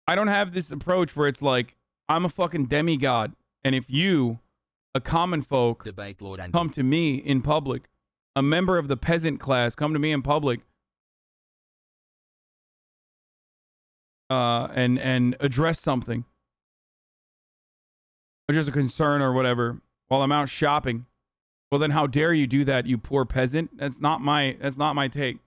I don't have this approach where it's like, I'm a fucking demigod. And if you, a common folk, come to me in public, a member of the peasant class, come to me in public, and address something, or just a concern or whatever, while I'm out shopping, well then how dare you do that, you poor peasant? That's not my take.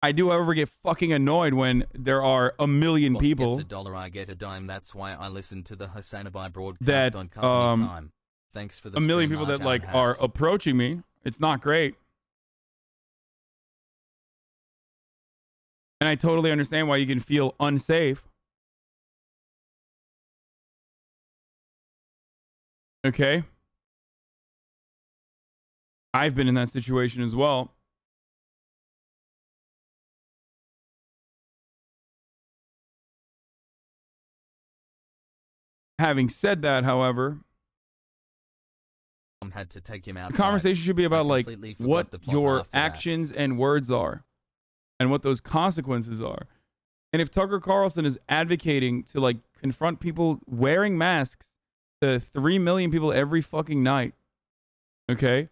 I do, however, get fucking annoyed when there are a million Boss people gets $1, I get a dime. That's why I listen to the Hasanabi broadcast that on company time. Thanks for the a million people that like are approaching me. It's not great. And I totally understand why you can feel unsafe. Okay? I've been in that situation as well. Having said that, however, had to take him the outside. conversation should be about like what the plot your after that. actions and words are and what those consequences are. And if Tucker Carlson is advocating to like confront people wearing masks to 3 million people every fucking night, okay?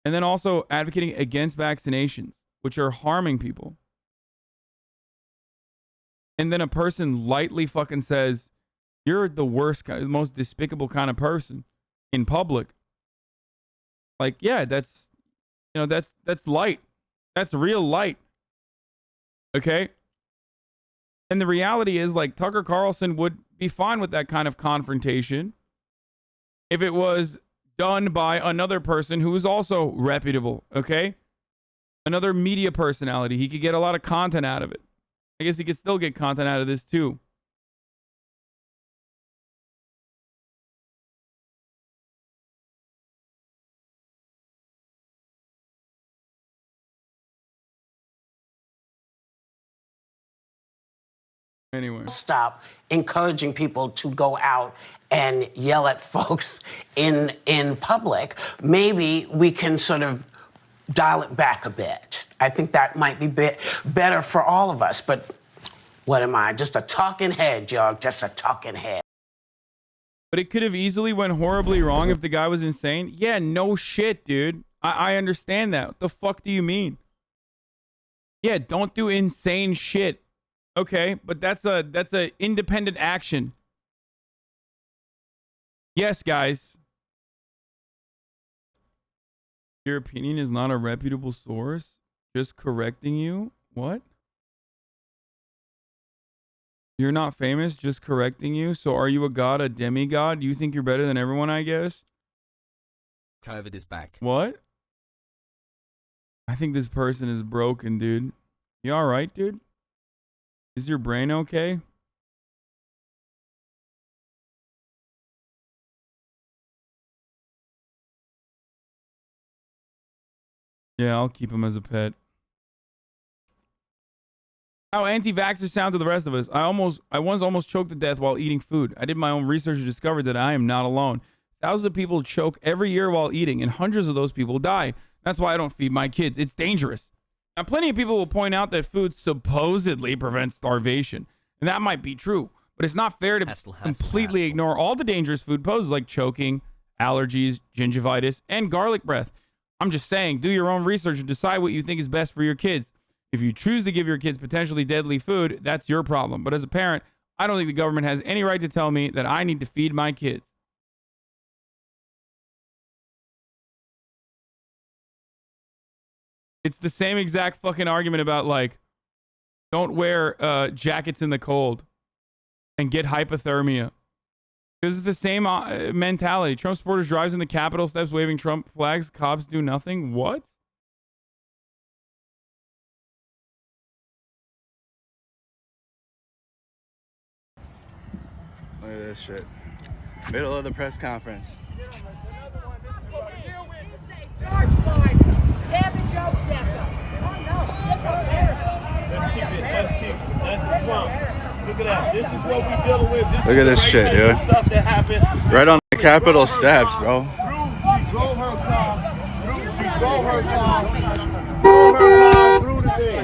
And then also advocating against vaccinations, which are harming people. And then a person lightly fucking says, you're the worst, most despicable kind of person in public. Like, yeah, that's light. That's real light. Okay? And the reality is, like, Tucker Carlson would be fine with that kind of confrontation if it was done by another person who is also reputable, okay? Another media personality. He could get a lot of content out of it. I guess he could still get content out of this, too. Anyway. Stop encouraging people to go out and yell at folks in public. Maybe we can sort of dial it back a bit. I think that might be better for all of us. But what am I? Just a talking head, y'all. Just a talking head. But it could have easily went horribly wrong if the guy was insane. Yeah, no shit, dude. I understand that. What the fuck do you mean? Yeah, don't do insane shit. Okay, but that's a independent action. Yes, guys. Your opinion is not a reputable source. Just correcting you. What? You're not famous, just correcting you. So are you a god, a demigod? You think you're better than everyone, I guess? COVID is back. What? I think this person is broken, dude. You all right, dude? Is your brain okay? Yeah, I'll keep him as a pet. How anti-vaxxers sound to the rest of us. I once almost choked to death while eating food. I did my own research and discovered that I am not alone. Thousands of people choke every year while eating, and hundreds of those people die. That's why I don't feed my kids. It's dangerous. Now, plenty of people will point out that food supposedly prevents starvation, and that might be true, but it's not fair to completely ignore all the dangerous food poses like choking, allergies, gingivitis, and garlic breath. I'm just saying, do your own research and decide what you think is best for your kids. If you choose to give your kids potentially deadly food, that's your problem. But as a parent, I don't think the government has any right to tell me that I need to feed my kids. It's the same exact fucking argument about, like, don't wear jackets in the cold and get hypothermia. This is the same mentality. Trump supporters drives in the Capitol steps waving Trump flags. Cops do nothing. What? Look at this shit. Middle of the press conference. George Floyd, Tab and Joe Chapter. Oh no, just over there. Let's keep it. That's Trump. Look at that. This is what we're dealing with. Look at this shit, dude. Stuff that happened. Right on the Capitol steps, bro. She drove her car. She drove her car. Drove her car through the thing.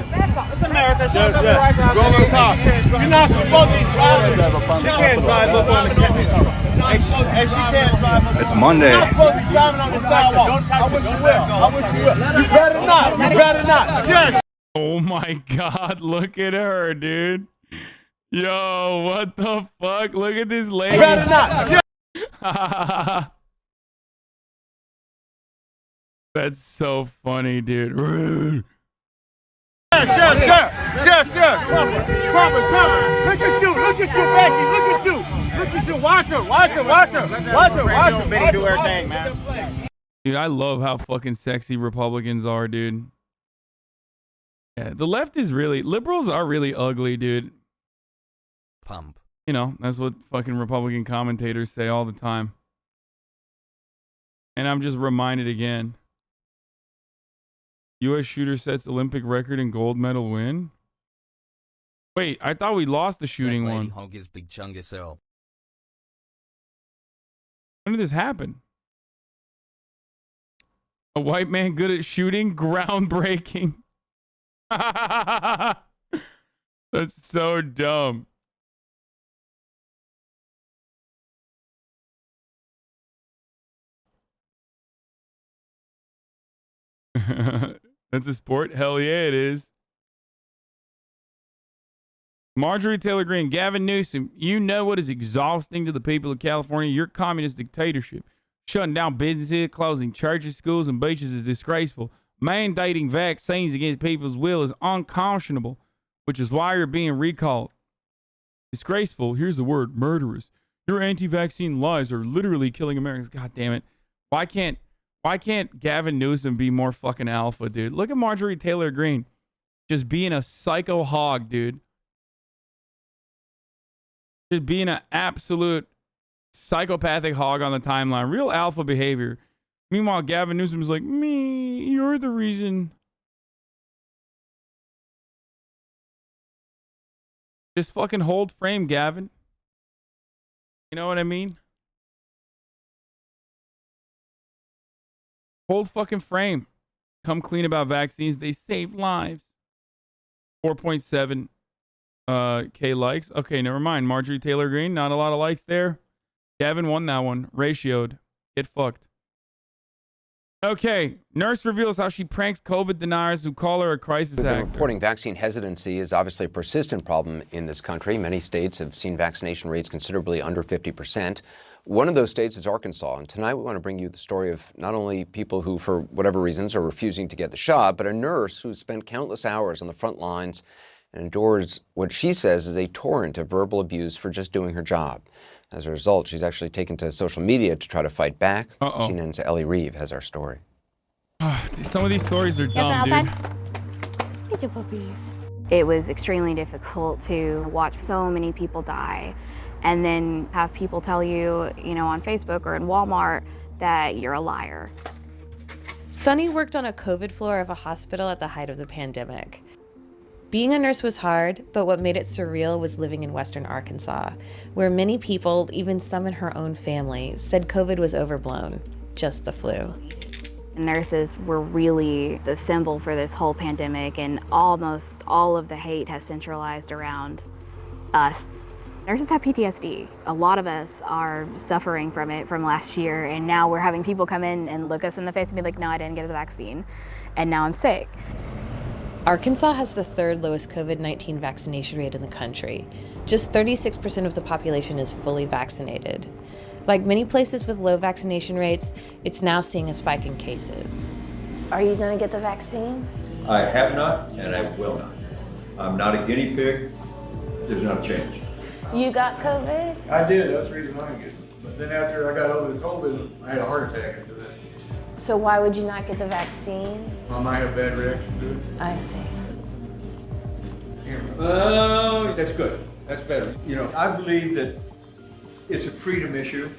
It's America. She drove her car. She's not supposed to be driving. She can't drive up on the Capitol. And she can't drive up. It's Monday. You're not supposed to be driving on the sidewalk. I wish you will. I wish you will. You better not. You better not. Yes. Oh my God, look at her, dude. Yo, what the fuck? Look at this lady. You better not. That's so funny, dude. Rude. Sure. Trumper. Look at you, Becky. Look at you. Watch her. Betty do her thing, man. Dude, I love how fucking sexy Republicans are, dude. Yeah, the left is really, liberals are really ugly, dude. Pump. You know, that's what fucking Republican commentators say all the time. And I'm just reminded again. U.S. shooter sets Olympic record in gold medal win. Wait, I thought we lost the shooting Lady one. Hog is big chungus Earl. When did this happen? A white man good at shooting? Groundbreaking. That's so dumb. That's a sport? Hell yeah, it is. Marjorie Taylor Greene, Gavin Newsom, you know what is exhausting to the people of California? Your communist dictatorship. Shutting down businesses, closing churches, schools, and beaches is disgraceful. Mandating vaccines against people's will is unconscionable, which is why you're being recalled. Disgraceful, here's the word, murderous. Your anti-vaccine lies are literally killing Americans. God damn it. Why can't Gavin Newsom be more fucking alpha, dude? Look at Marjorie Taylor Greene. Just being a psycho hog, dude. Just being an absolute psychopathic hog on the timeline. Real alpha behavior. Meanwhile, Gavin Newsom's like, me, you're the reason. Just fucking hold frame, Gavin. You know what I mean? Hold fucking frame. Come clean about vaccines. They save lives. 4.7 K likes. Okay, never mind. Marjorie Taylor Greene, not a lot of likes there. Gavin won that one. Ratioed. Get fucked. Okay, nurse reveals how she pranks COVID deniers who call her a crisis actor. Reporting vaccine hesitancy is obviously a persistent problem in this country. Many states have seen vaccination rates considerably under 50%. One of those states is Arkansas. And tonight we want to bring you the story of not only people who, for whatever reasons, are refusing to get the shot, but a nurse who spent countless hours on the front lines and endures what she says is a torrent of verbal abuse for just doing her job. As a result, she's actually taken to social media to try to fight back. CNN's Ellie Reeve has our story. Some of these stories are dumb, dude. Hey, puppies. It was extremely difficult to watch so many people die and then have people tell you, you know, on Facebook or in Walmart that you're a liar. Sunny worked on a COVID floor of a hospital at the height of the pandemic. Being a nurse was hard, but what made it surreal was living in Western Arkansas, where many people, even some in her own family, said COVID was overblown, just the flu. Nurses were really the symbol for this whole pandemic, and almost all of the hate has centralized around us. Nurses have PTSD. A lot of us are suffering from it from last year, and now we're having people come in and look us in the face and be like, no, I didn't get the vaccine, and now I'm sick. Arkansas has the third lowest COVID-19 vaccination rate in the country. Just 36% of the population is fully vaccinated. Like many places with low vaccination rates, it's now seeing a spike in cases. Are you going to get the vaccine? I have not, and I will not. I'm not a guinea pig. There's not a change. You got COVID? I did. That's the reason I didn't get it. But then after I got over the COVID, I had a heart attack after that. So why would you not get the vaccine? I might have a bad reaction to it. I see. Oh, that's good. That's better. You know, I believe that it's a freedom issue,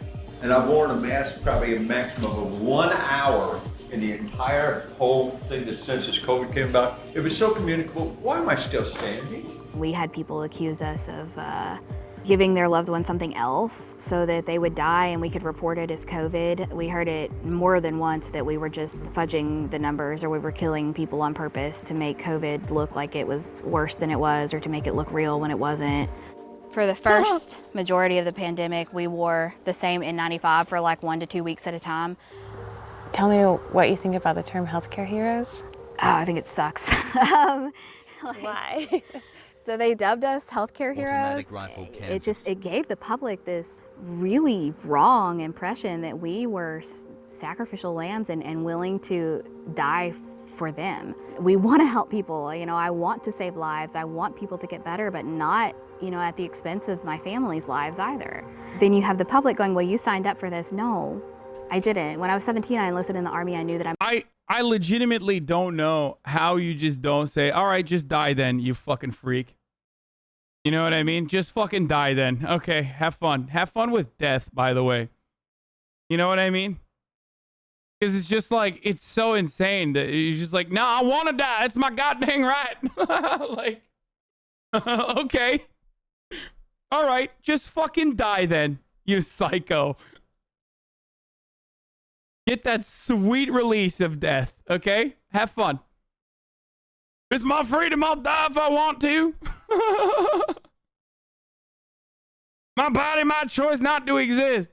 and I've worn a mask probably a maximum of 1 hour in the entire whole thing that since this COVID came about. If it's so communicable, why am I still standing? We had people accuse us of giving their loved one something else so that they would die and we could report it as COVID. We heard it more than once that we were just fudging the numbers or we were killing people on purpose to make COVID look like it was worse than it was or to make it look real when it wasn't. For the first majority of the pandemic, we wore the same N95 for like 1 to 2 weeks at a time. Tell me what you think about the term healthcare heroes. Oh, I think it sucks. Why? So they dubbed us healthcare heroes. It gave the public this really wrong impression that we were sacrificial lambs and willing to die for them. We want to help people. You know, I want to save lives. I want people to get better, but not, you know, at the expense of my family's lives either. Then you have the public going, well, you signed up for this. No, I didn't. When I was 17, I enlisted in the Army. I knew that I legitimately don't know how you just don't say, all right, just die then, you fucking freak. You know what I mean? Just fucking die then. Okay, have fun. Have fun with death, by the way. You know what I mean? Because it's just like, it's so insane that you're just like, no, I want to die. That's my goddamn right. Like, okay. All right, just fucking die then, you psycho. Get that sweet release of death, okay? Have fun. It's my freedom. I'll die if I want to. My body, my choice not to exist.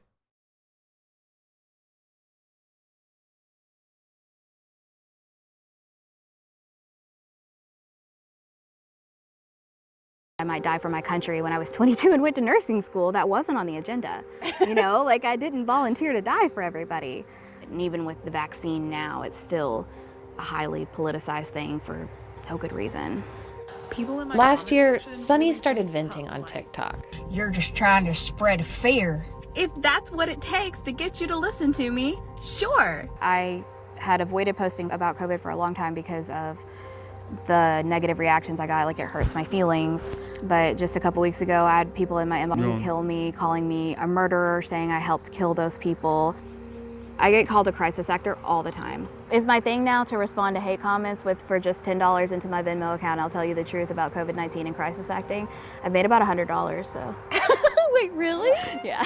I might die for my country when I was 22 and went to nursing school. That wasn't on the agenda. You know, like I didn't volunteer to die for everybody. And even with the vaccine now, it's still a highly politicized thing for no good reason. Last year, Sunny started venting on TikTok. You're just trying to spread fear. If that's what it takes to get you to listen to me, sure. I had avoided posting about COVID for a long time because of the negative reactions I got, like it hurts my feelings. But just a couple weeks ago, I had people in my inbox kill me, calling me a murderer, saying I helped kill those people. I get called a crisis actor all the time. It's my thing now to respond to hate comments for just $10 into my Venmo account. I'll tell you the truth about COVID-19 and crisis acting. I've made about $100, so. Wait, really? Yeah.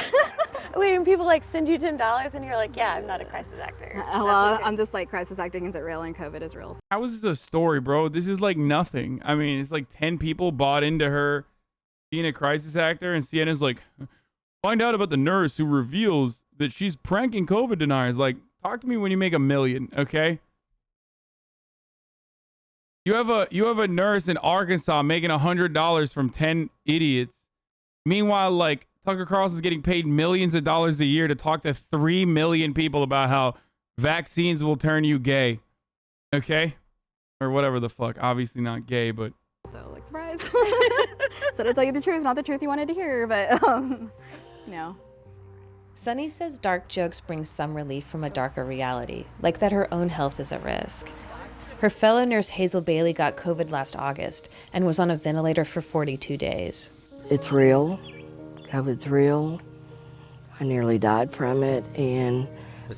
Wait, and people like send you $10 and you're like, yeah, I'm not a crisis actor. Well, I'm just like, crisis acting isn't real and COVID is real. How is this a story, bro? This is like nothing. I mean, it's like 10 people bought into her being a crisis actor, and CNN's like, find out about the nurse who reveals that she's pranking COVID deniers. Like, talk to me when you make $1 million, okay? You have a nurse in Arkansas making $100 from 10 idiots. Meanwhile, like, Tucker Carlson is getting paid millions of dollars a year to talk to 3 million people about how vaccines will turn you gay, okay? Or whatever the fuck. Obviously not gay, but. So, like, surprise. So to tell you the truth, not the truth you wanted to hear, but, no. Sunny says dark jokes bring some relief from a darker reality, like that her own health is at risk. Her fellow nurse Hazel Bailey got COVID last August and was on a ventilator for 42 days. It's real. COVID's real. I nearly died from it and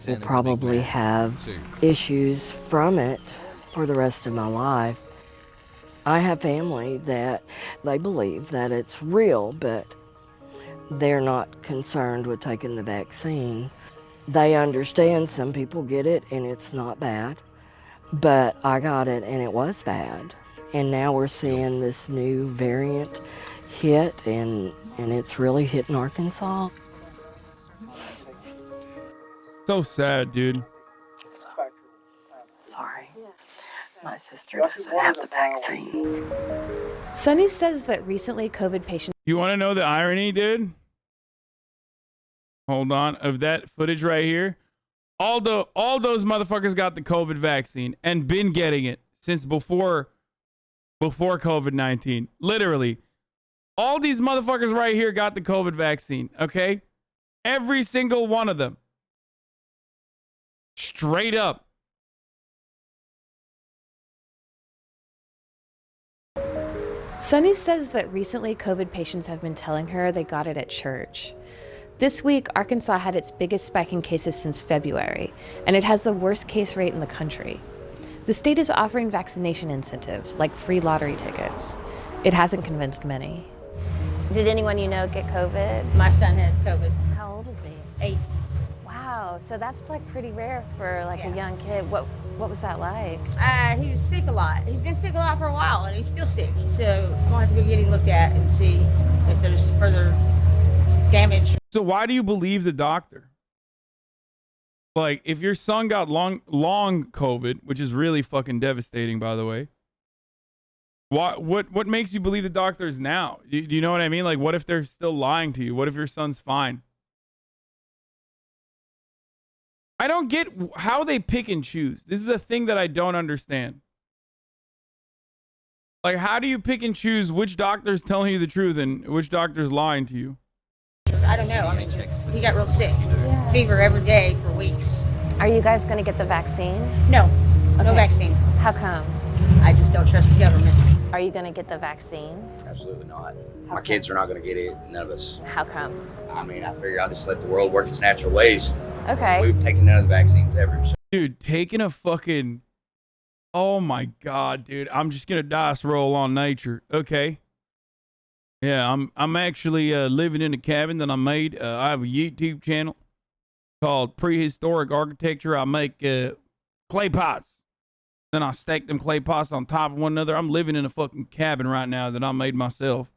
will probably have issues from it for the rest of my life. I have family that they believe that it's real, but they're not concerned with taking the vaccine. They understand some people get it and it's not bad, but I got it and it was bad. And now we're seeing this new variant hit and it's really hitting Arkansas. So sad, dude. Sorry. My sister doesn't have the vaccine. Sunny says that recently COVID patients. You want to know the irony, dude? Hold on. Of that footage right here. All those motherfuckers got the COVID vaccine and been getting it since before COVID-19. Literally. All these motherfuckers right here got the COVID vaccine, okay? Every single one of them. Straight up. Sunny says that recently COVID patients have been telling her they got it at church. This week, Arkansas had its biggest spike in cases since February, and it has the worst case rate in the country. The state is offering vaccination incentives, like free lottery tickets. It hasn't convinced many. Did anyone you know get COVID? My son had COVID. How old is he? 8. Wow, so that's like pretty rare for like a young kid. What was that like? He was sick a lot. He's been sick a lot for a while, and he's still sick. So we're going to have to go get him looked at and see if there's further damage. So why do you believe the doctor? Like, if your son got long COVID, which is really fucking devastating, by the way, what makes you believe the doctors now? Do you know what I mean? Like, what if they're still lying to you? What if your son's fine? I don't get how they pick and choose. This is a thing that I don't understand. Like, how do you pick and choose which doctor's telling you the truth and which doctor's lying to you? I don't know. I mean, he got real sick. Fever every day for weeks. Are you guys going to get the vaccine? No. Okay. No vaccine. How come? I just don't trust the government. Are you going to get the vaccine? Absolutely not. My kids are not going to get it. None of us. How come? I mean, I figure I'll just let the world work its natural ways. Okay. We've taken none of the vaccines ever. So. Dude, taking a fucking... Oh my God, dude. I'm just going to dice roll on nature. Okay. Yeah, I'm actually living in a cabin that I made. I have a YouTube channel called Prehistoric Architecture. I make clay pots. Then I stack them clay pots on top of one another. I'm living in a fucking cabin right now that I made myself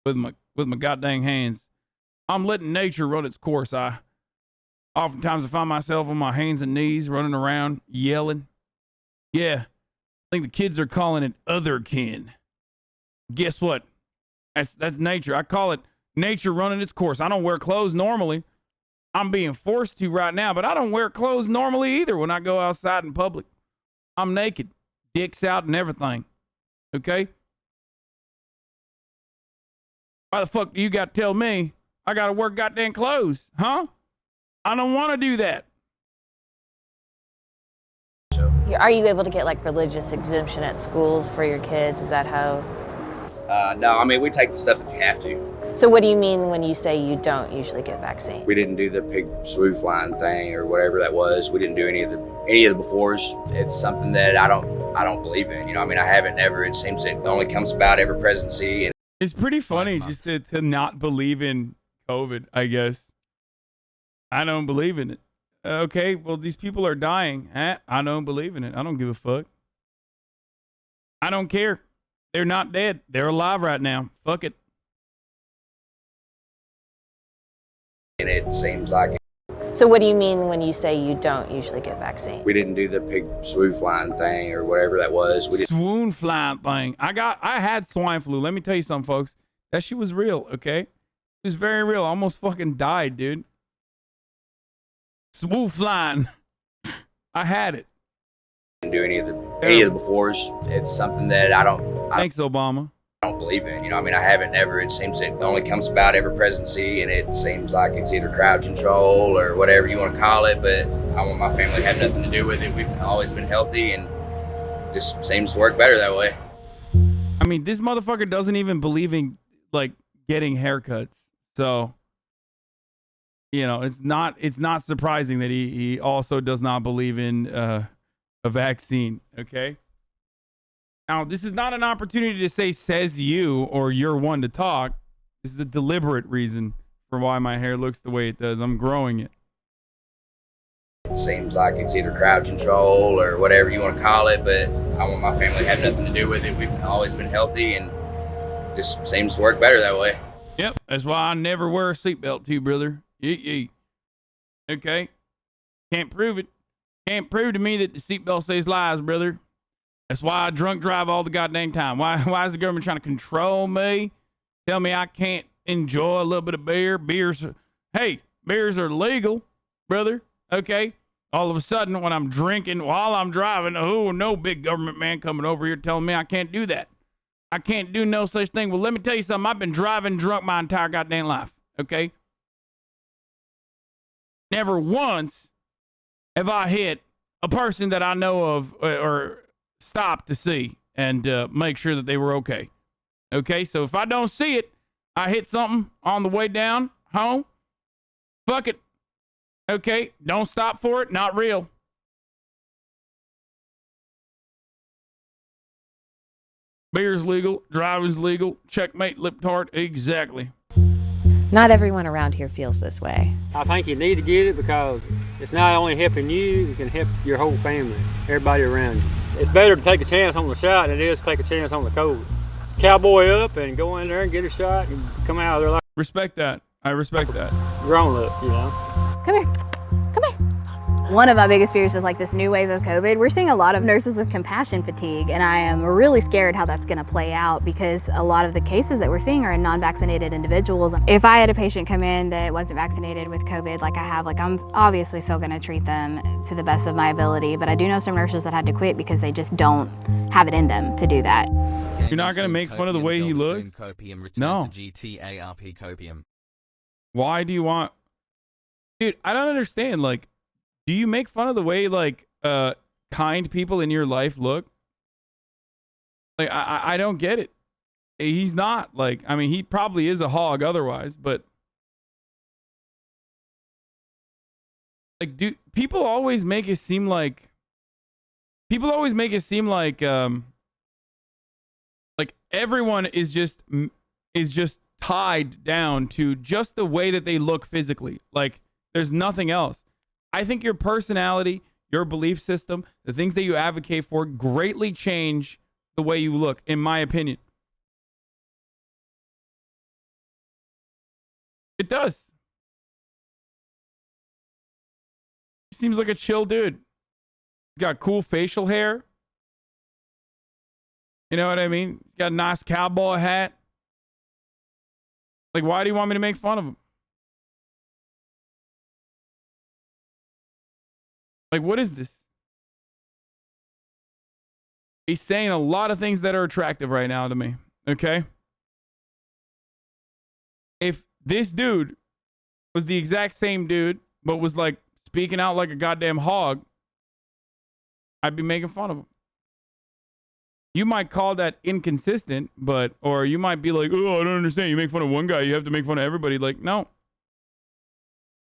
with my goddamn hands. I'm letting nature run its course. Oftentimes I find myself on my hands and knees running around yelling. Yeah, I think the kids are calling it otherkin. Guess what? That's nature. I call it nature running its course. I don't wear clothes normally. I'm being forced to right now, but I don't wear clothes normally either when I go outside in public. I'm naked, dicks out and everything. Okay? Why the fuck do you got to tell me I got to wear goddamn clothes? Huh? I don't want to do that. Are you able to get like religious exemption at schools for your kids? Is that how? No, I mean, we take the stuff that you have to. So what do you mean when you say you don't usually get vaccine? We didn't do the pig flu flying thing or whatever that was. We didn't do any of the befores. It's something that I don't believe in. You know, I mean, I haven't never. It seems it only comes about every presidency. And It's pretty funny just to not believe in COVID, I guess. I don't believe in it. Okay, well, these people are dying. I don't believe in it. I don't give a fuck. I don't care. They're not dead. They're alive right now. Fuck it. And it seems like So what do you mean when you say you don't usually get vaccine? we didn't do the pig flu flying thing or whatever that was. We didn't. Swoon flying thing. I had swine flu. Let me tell you something, folks. That shit was real, okay? It was very real. I almost fucking died, dude. Swoon flying. I had it. Didn't do any of the befores. It's something that I don't. Thanks, Obama. I don't believe in. You know, I mean, I haven't never. It seems it only comes about every presidency, and it seems like it's either crowd control or whatever you want to call it. But I want my family to have nothing to do with it. We've always been healthy, and just seems to work better that way. I mean, this motherfucker doesn't even believe in like getting haircuts. So, you know, it's not surprising that he also does not believe in a vaccine. Okay. Now, this is not an opportunity to say says you or you're one to talk. This is a deliberate reason for why my hair looks the way it does. I'm growing it. It seems like it's either crowd control or whatever you want to call it, but I want my family to have nothing to do with it. We've always been healthy, and just seems to work better that way. Yep, that's why I never wear a seatbelt too, brother. Okay? Can't prove it. Can't prove to me that the seatbelt says lies, brother. That's why I drunk drive all the goddamn time. Why is the government trying to control me? Tell me I can't enjoy a little bit of beer. Beers are legal, brother. Okay? All of a sudden, when I'm drinking while I'm driving, oh, no big government man coming over here telling me I can't do that. I can't do no such thing. Well, let me tell you something. I've been driving drunk my entire goddamn life. Okay? Never once have I hit a person that I know of or stop to see and make sure that they were okay. Okay, so if I don't see it, I hit something on the way down home. Fuck it. Okay, don't stop for it. Not real. Beer's legal. Driving's legal. Checkmate, lip tart. Exactly. Not everyone around here feels this way. I think you need to get it because it's not only helping you, it can help your whole family, everybody around you. It's better to take a chance on the shot than it is to take a chance on the COVID. Cowboy up and go in there and get a shot and come out of there like... Respect that. I respect that. Grown up, you know. Come here. Come here. One of my biggest fears is like this new wave of COVID. We're seeing a lot of nurses with compassion fatigue, and I am really scared how that's going to play out because a lot of the cases that we're seeing are in non-vaccinated individuals. If I had a patient come in that wasn't vaccinated with COVID like I have, like I'm obviously still going to treat them to the best of my ability, but I do know some nurses that had to quit because they just don't have it in them to do that. You're not going to make fun of the way he looks? No. Why do you want... Dude, I don't understand. Like, do you make fun of the way, like, kind people in your life look? Like, I don't get it. He's not, like, I mean, he probably is a hog otherwise, but... Like, people always make it seem like... People always make it seem like everyone is just tied down to just the way that they look physically. Like, there's nothing else. I think your personality, your belief system, the things that you advocate for greatly change the way you look, in my opinion. It does. He seems like a chill dude. He's got cool facial hair. You know what I mean? He's got a nice cowboy hat. Like, why do you want me to make fun of him? Like, what is this? He's saying a lot of things that are attractive right now to me. Okay? If this dude was the exact same dude, but was like speaking out like a goddamn hog, I'd be making fun of him. You might call that inconsistent, or you might be like, oh, I don't understand. You make fun of one guy, you have to make fun of everybody. Like, no.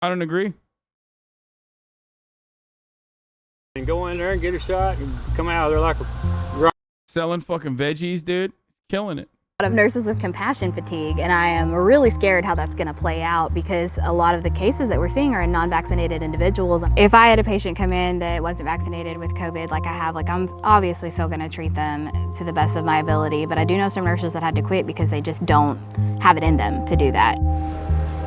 I don't agree. And go in there and get a shot and come out of there like a... Selling fucking veggies, dude. Killing it. A lot of nurses with compassion fatigue, and I am really scared how that's going to play out because a lot of the cases that we're seeing are in non-vaccinated individuals. If I had a patient come in that wasn't vaccinated with COVID like I have, I'm obviously still going to treat them to the best of my ability, but I do know some nurses that had to quit because they just don't have it in them to do that.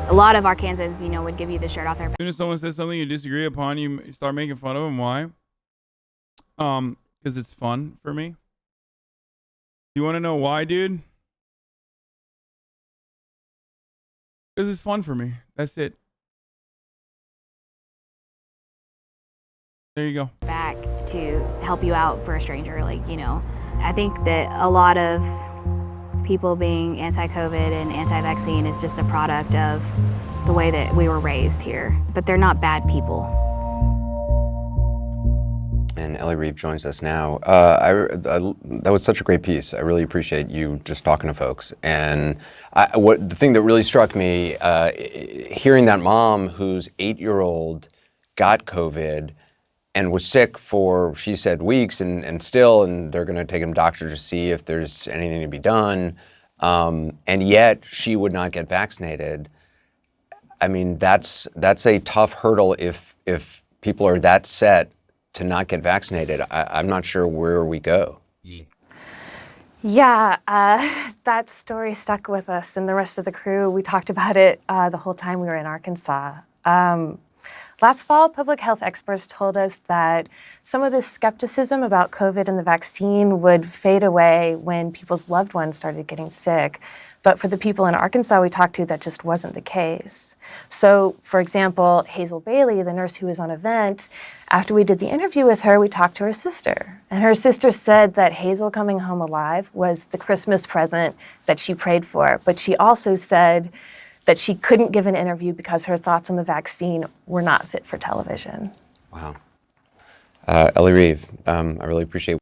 A lot of Arkansans, would give you the shirt off their back. As soon as someone says something you disagree upon, you start making fun of them. Why? Because it's fun for me. You want to know why, dude? Because it's fun for me. That's it. There you go. Back to help you out for a stranger, I think that a lot of people being anti-COVID and anti-vaccine is just a product of the way that we were raised here, but they're not bad people. And Ellie Reeve joins us now. That was such a great piece. I really appreciate you just talking to folks. And the thing that really struck me, hearing that mom whose 8-year-old got COVID and was sick for, she said, weeks, and they're going to take him to doctor to see if there's anything to be done. And yet she would not get vaccinated. I mean, that's a tough hurdle if people are that set to not get vaccinated. I'm not sure where we go. Yeah, that story stuck with us and the rest of the crew. We talked about it the whole time we were in Arkansas. Last fall, public health experts told us that some of the skepticism about COVID and the vaccine would fade away when people's loved ones started getting sick. But for the people in Arkansas we talked to, that just wasn't the case. So, for example, Hazel Bailey, the nurse who was on event, after we did the interview with her, we talked to her sister. And her sister said that Hazel coming home alive was the Christmas present that she prayed for. But she also said that she couldn't give an interview because her thoughts on the vaccine were not fit for television. Wow. Ellie Reeve, I really appreciate